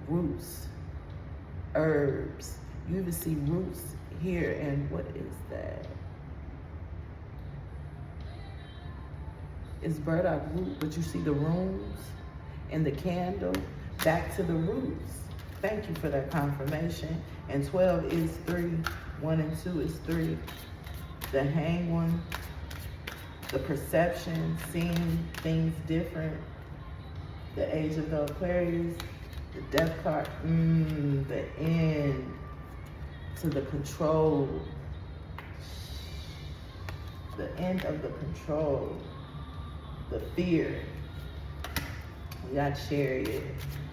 Speaker 1: roots, herbs. You even see roots here, and what is that? It's burdock root, but you see the runes and the candle back to the roots. Thank you for that confirmation. And 12 is 3. 1 and 2 is 3. The hang one, the perception, seeing things different. The age of the Aquarius, the death card, the end to the control. The end of the control. The fear. We got chariot,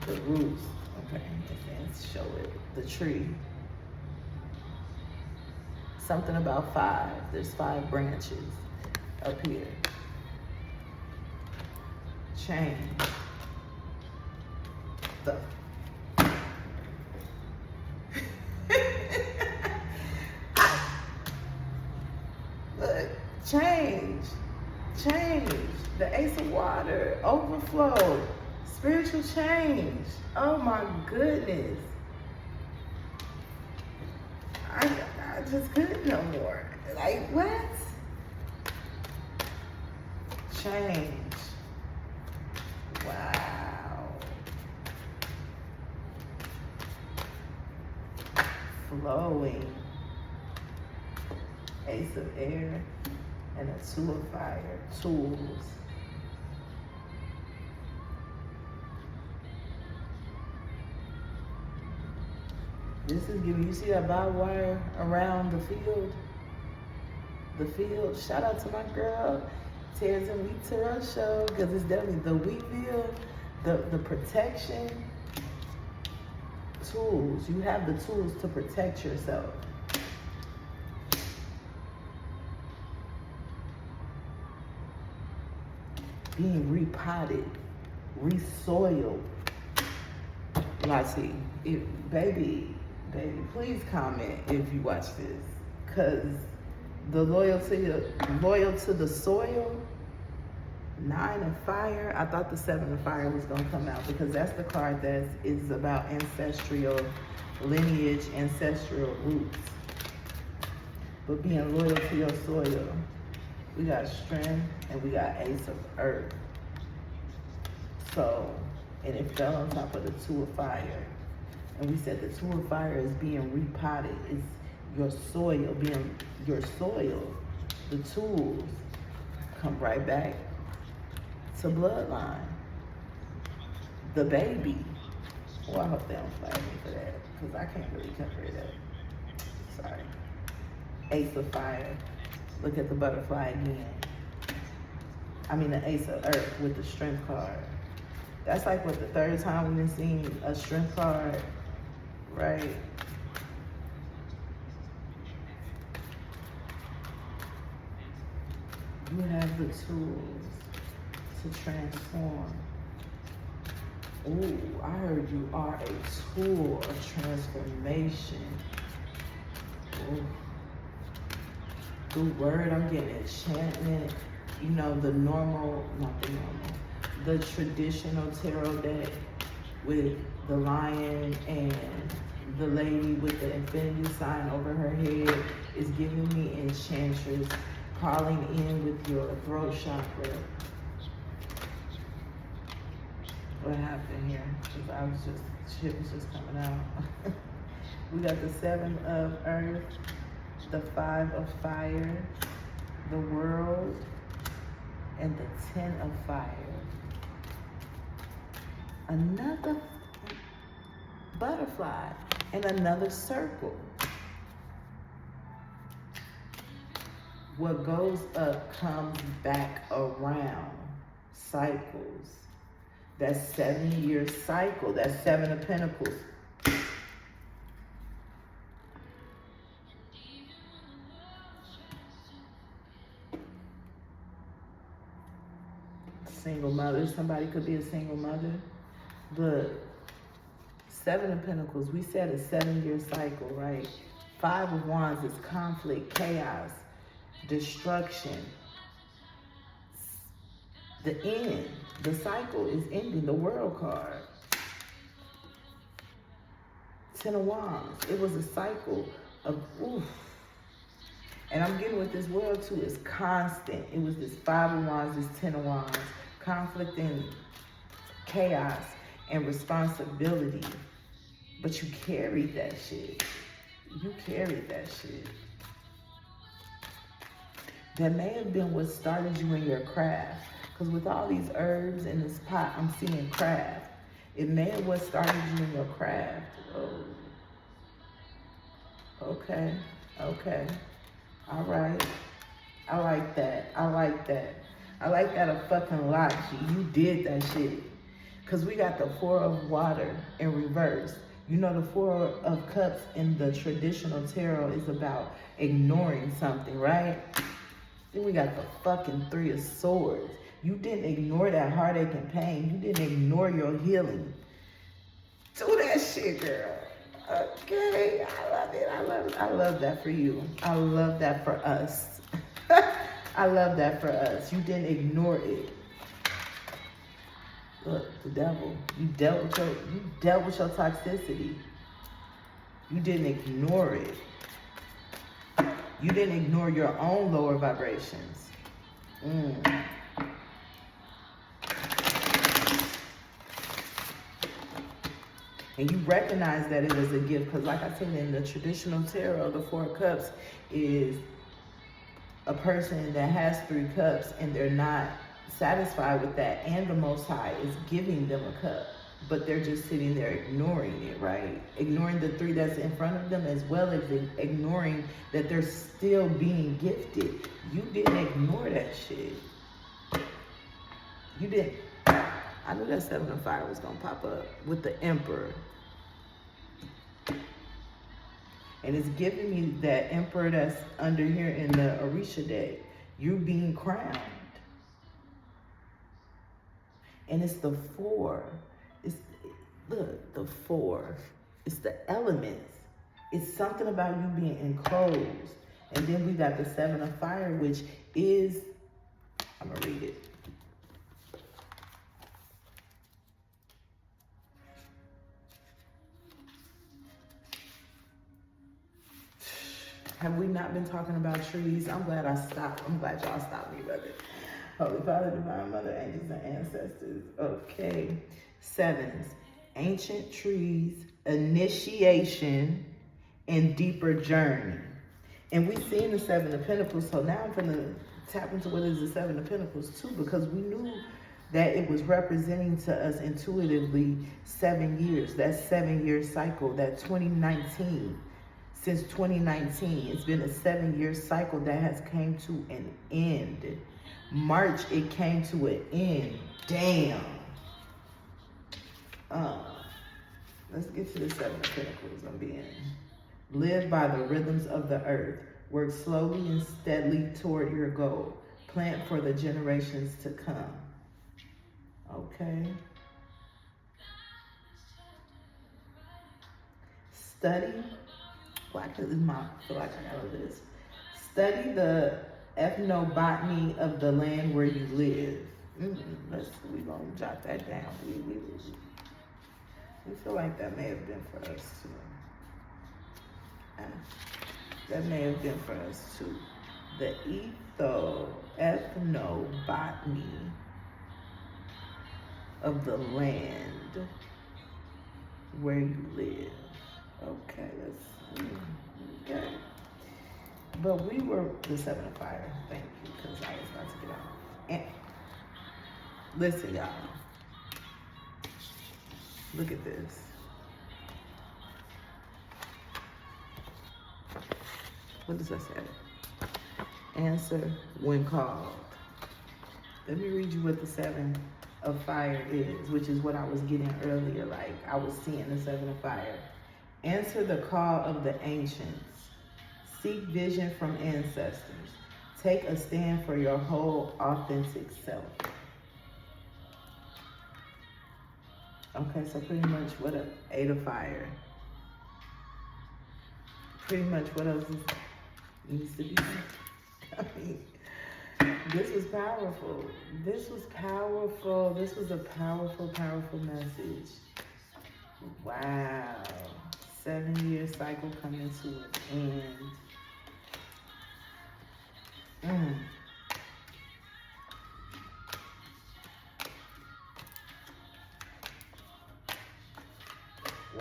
Speaker 1: the roots. Okay, let's show it. The tree. Something about 5. There's 5 branches up here. Change. The look, change. The ace of water, overflow, spiritual change. Oh my goodness. I just couldn't no more. Like, what? Change. Wow. Flowing. Ace of air and a 2 of fire. Tools. This is giving, you see that barbed wire around the field? The field. Shout out to my girl, Tears and Wheat Tarot Show, because it's definitely the wheat field, the protection. Tools. You have the tools to protect yourself. Being repotted, resoiled. Lati, baby, please comment if you watch this, because the loyal to the soil. 9 of fire. I thought the 7 of fire was gonna come out, because that's the card that is about ancestral lineage, ancestral roots. But being loyal to your soil. We got strength and we got ace of earth. So, and it fell on top of the 2 of fire. And we said the 2 of fire is being repotted. It's your soil, being your soil. The tools come right back to bloodline. The baby. Well, I hope they don't flag me for that, because I can't really cover it up. Sorry. Ace of fire. Look at the butterfly again. I mean the ace of earth with the strength card. That's like what, the 3rd time we've been seeing a strength card, right? You have the tools to transform. Ooh, I heard you are a tool of transformation. Ooh. Through word, I'm getting enchantment. You know, the traditional tarot deck with the lion and the lady with the infinity sign over her head is giving me enchantress, calling in with your throat chakra. What happened here? Because shit was just coming out. We got the 7 of earth, the 5 of fire, the world, and the 10 of fire. Another butterfly and another circle. What goes up comes back around. Cycles. That 7-year cycle, that 7 of pentacles. single mother. Somebody could be a single mother. The Seven of Pentacles, we said a 7-year cycle, right? Five of Wands is conflict, chaos, destruction. The end. The cycle is ending. The World card. Ten of Wands. It was a cycle of oof. And I'm getting with this world too. It's constant. It was this Five of Wands, this Ten of Wands. Conflict and chaos and responsibility. But you carried that shit. You carried that shit. That may have been what started you in your craft. Because with all these herbs in this pot, I'm seeing craft. It may have what started you in your craft. Oh. Okay. Okay. All right. I like that. I like that. I like that a fucking lot, G. You did that shit. Because we got the Four of Water in reverse. You know, the Four of Cups in the traditional tarot is about ignoring something, right? Then we got the fucking Three of Swords. You didn't ignore that heartache and pain. You didn't ignore your healing. Do that shit, girl. Okay, I love it. I love it. I love that for you. I love that for us. I love that for us. You didn't ignore it. Look, the devil. You dealt with your toxicity. You didn't ignore it. You didn't ignore your own lower vibrations. And you recognize that it is a gift. Because like I said, in the traditional tarot, the Four of Cups is a person that has 3 cups and they're not satisfied with that. And the Most High is giving them a cup. But they're just sitting there ignoring it, right? Ignoring the 3 that's in front of them, as well as ignoring that they're still being gifted. You didn't ignore that shit. You didn't. I knew that Seven of Fire was going to pop up with the Emperor. And it's giving me that Emperor that's under here in the Orisha deck. You're being crowned. And it's the 4. Look, the 4. It's the elements. It's something about you being enclosed. And then we got the Seven of Fire, which is, I'm going to read it. Have we not been talking about trees? I'm glad I stopped. I'm glad y'all stopped me, brother. Holy Father, Divine Mother, angels, and ancestors. Okay. 7s. Ancient trees, initiation, and deeper journey. And we've seen the Seven of Pentacles, so now I'm going to tap into what is the Seven of Pentacles too, because we knew that it was representing to us intuitively 7 years, that 7-year cycle, that 2019. Since 2019, it's been a 7-year cycle that has came to an end. March, it came to an end. Damn. Let's get to the Seven of Pentacles. I'm being. Live by the rhythms of the earth. Work slowly and steadily toward your goal. Plant for the generations to come. Okay. Study. Well, I feel like I got all this. Study the ethnobotany of the land where you live. We're going to jot that down. We feel like that may have been for us too. That may have been for us too. The ethnobotany of the land where you live. Okay, okay. But we were the Seven of Fire. Thank you, because I was about to get out. And listen, y'all. Look at this. What does that say? Answer when called. Let me read you what the Seven of Fire is, which is what I was getting earlier. Like, I was seeing the Seven of Fire. Answer the call of the ancients. Seek vision from ancestors. Take a stand for your whole authentic self. Okay, so pretty much what a 8 of fire. Pretty much what else needs to be. I mean, this was powerful. This was powerful. This was a powerful, powerful message. Wow. 7-year cycle coming to an end.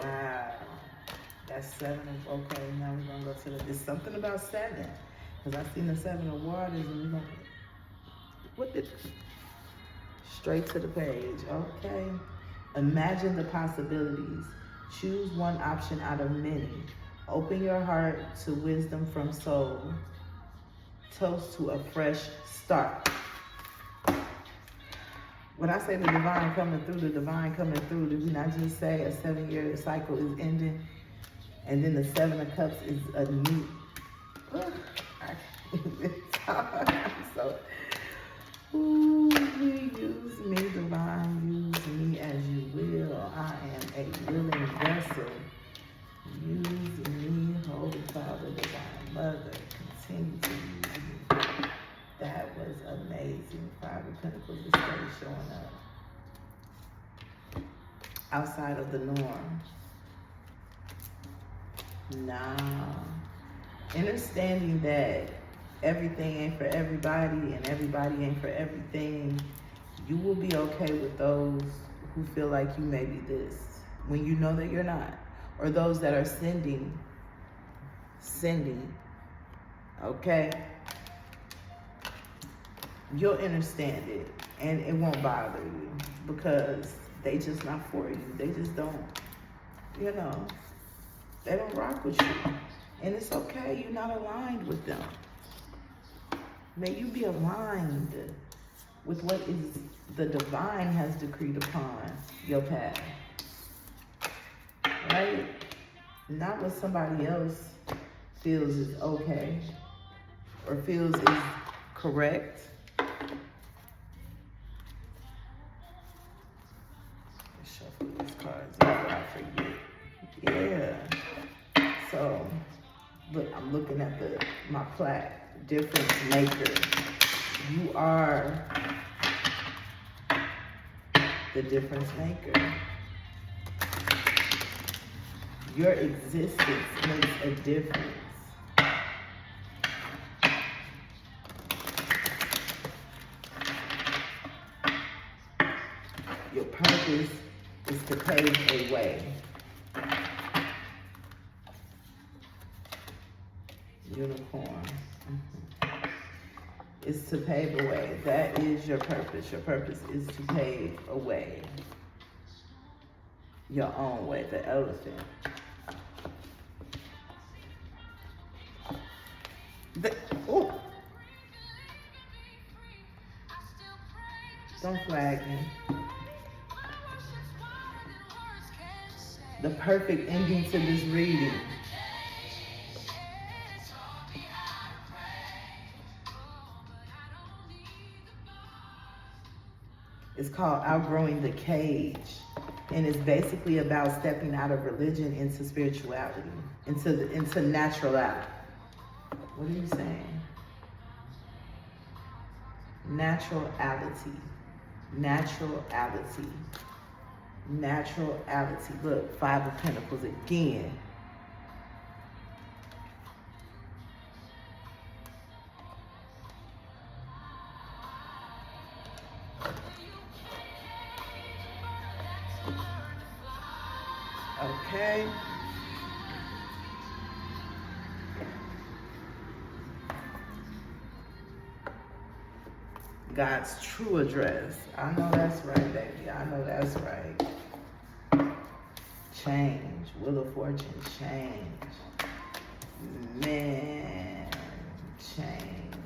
Speaker 1: Wow. That's 7 of, okay, now we're going to go to there's something about 7. Because I seen the 7 of waters and we're going to, what did, straight to the page, okay. Imagine the possibilities. Choose one option out of many. Open your heart to wisdom from soul. Toast to a fresh start. When I say the divine coming through, did we not just say a 7-year cycle is ending? And then the 7 of Cups is a new. I can't even talk. So, ooh, use me, divine, use me as you will. I am a willing vessel. Use me, Holy Father, Divine Mother. Continue to use me. That was amazing. 5 of Pentacles is steady showing up. Outside of the norm. Nah. Understanding that everything ain't for everybody and everybody ain't for everything. You will be okay with those who feel like you may be this when you know that you're not. Or those that are sending, okay? You'll understand it and it won't bother you because they just not for you. They just don't, you know, they don't rock with you. And it's okay, you're not aligned with them. May you be aligned with what is the divine has decreed upon your path. Right? Not what somebody else feels is okay or feels is correct. Shuffle these cards before I forget. Yeah. So, look, I'm looking at my plaque, difference maker. You are the difference maker. Your existence makes a difference. Your purpose is to pave a way. Unicorn. It's to pave a way. That is your purpose. Your purpose is to pave a way. Your own way. The elephant. Oh. Don't flag me. The perfect ending to this reading. It's called Outgrowing the Cage. And it's basically about stepping out of religion into spirituality, into naturality. What are you saying? Naturality. Naturality. Naturality. Look, 5 of Pentacles again. Okay. God's true address. I know that's right, baby. I know that's right. Change. Wheel of Fortune. Change. Man. Change.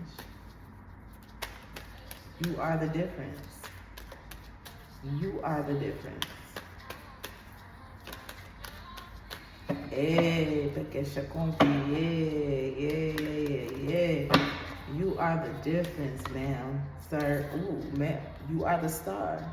Speaker 1: You are the difference. You are the difference. Yeah. You are the difference, ma'am, sir. Ooh, ma'am, you are the star.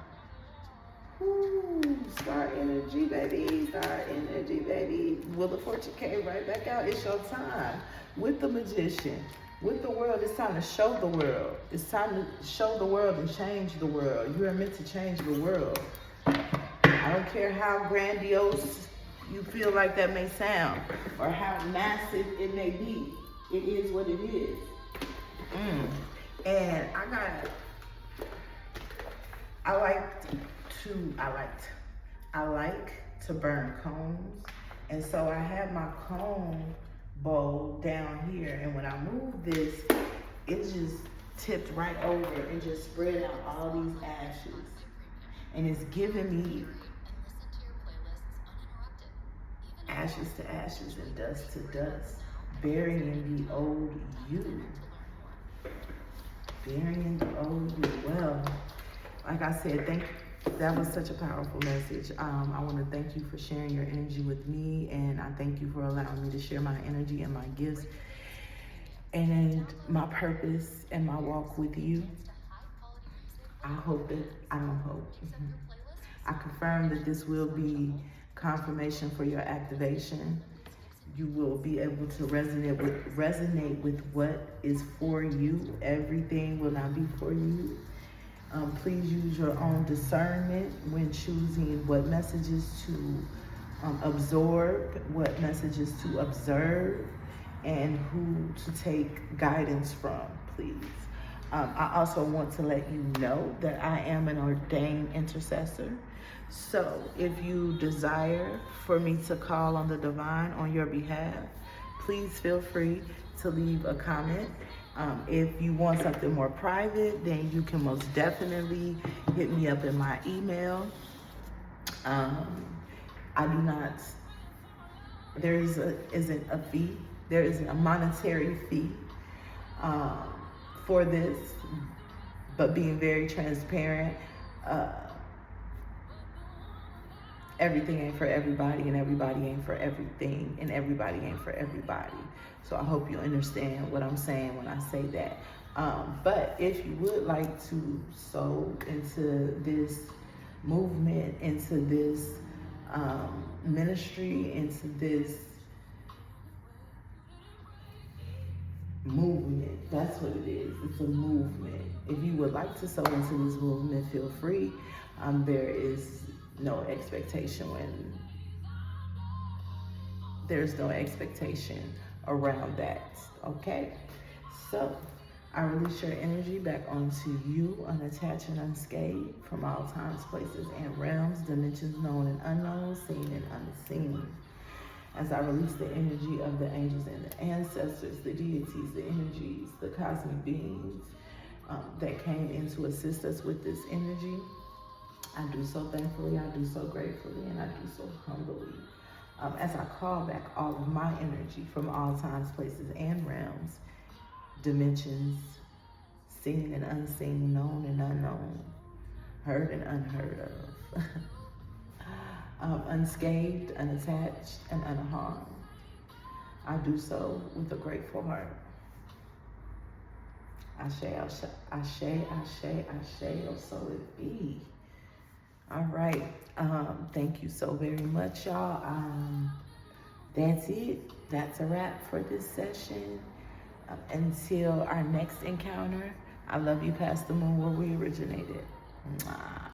Speaker 1: Ooh, star energy, baby. Star energy, baby. Will the fortune came right back out. It's your time with the magician. With the world, it's time to show the world. It's time to show the world and change the world. You are meant to change the world. I don't care how grandiose you feel like that may sound or how massive it may be. It is what it is. And I like to burn cones. And so I have my cone bowl down here. And when I move this, it just tipped right over and just spread out all these ashes. And it's giving me ashes to ashes and dust to dust, burying the old you. Burying the old you. Well, like I said, thank you. That was such a powerful message. I want to thank you for sharing your energy with me, and I thank you for allowing me to share my energy and my gifts and my purpose and my walk with you. I confirm that this will be confirmation for your activation. You will be able to resonate with what is for you. Everything will not be for you. Please use your own discernment when choosing what messages to absorb, what messages to observe, and who to take guidance from, please. I also want to let you know that I am an ordained intercessor. So if you desire for me to call on the divine on your behalf, please feel free to leave a comment. If you want something more private, then you can most definitely hit me up in my email. There isn't a fee. There isn't a monetary fee for this, but being very transparent, everything ain't for everybody, and everybody ain't for everything, and everybody ain't for everybody. So I hope you understand what I'm saying when I say that. But if you would like to sow into this movement, into this ministry, into this movement, that's what it is. It's a movement. If you would like to sow into this movement, feel free. There is no expectation there's no expectation around that, okay? So I release your energy back onto you, unattached and unscathed, from all times, places, and realms, dimensions known and unknown, seen and unseen. As I release the energy of the angels and the ancestors, the deities, the energies, the cosmic beings that came in to assist us with this energy, I do so thankfully, I do so gratefully, and I do so humbly. As I call back all of my energy from all times, places, and realms, dimensions, seen and unseen, known and unknown, heard and unheard of, unscathed, unattached, and unharmed. I do so with a grateful heart. Ashe, ashe, ashe, ashe, ashe, oh, so it be. All right. Thank you so very much, y'all. That's it. That's a wrap for this session. Until our next encounter, I love you past the moon where we originated. Mwah.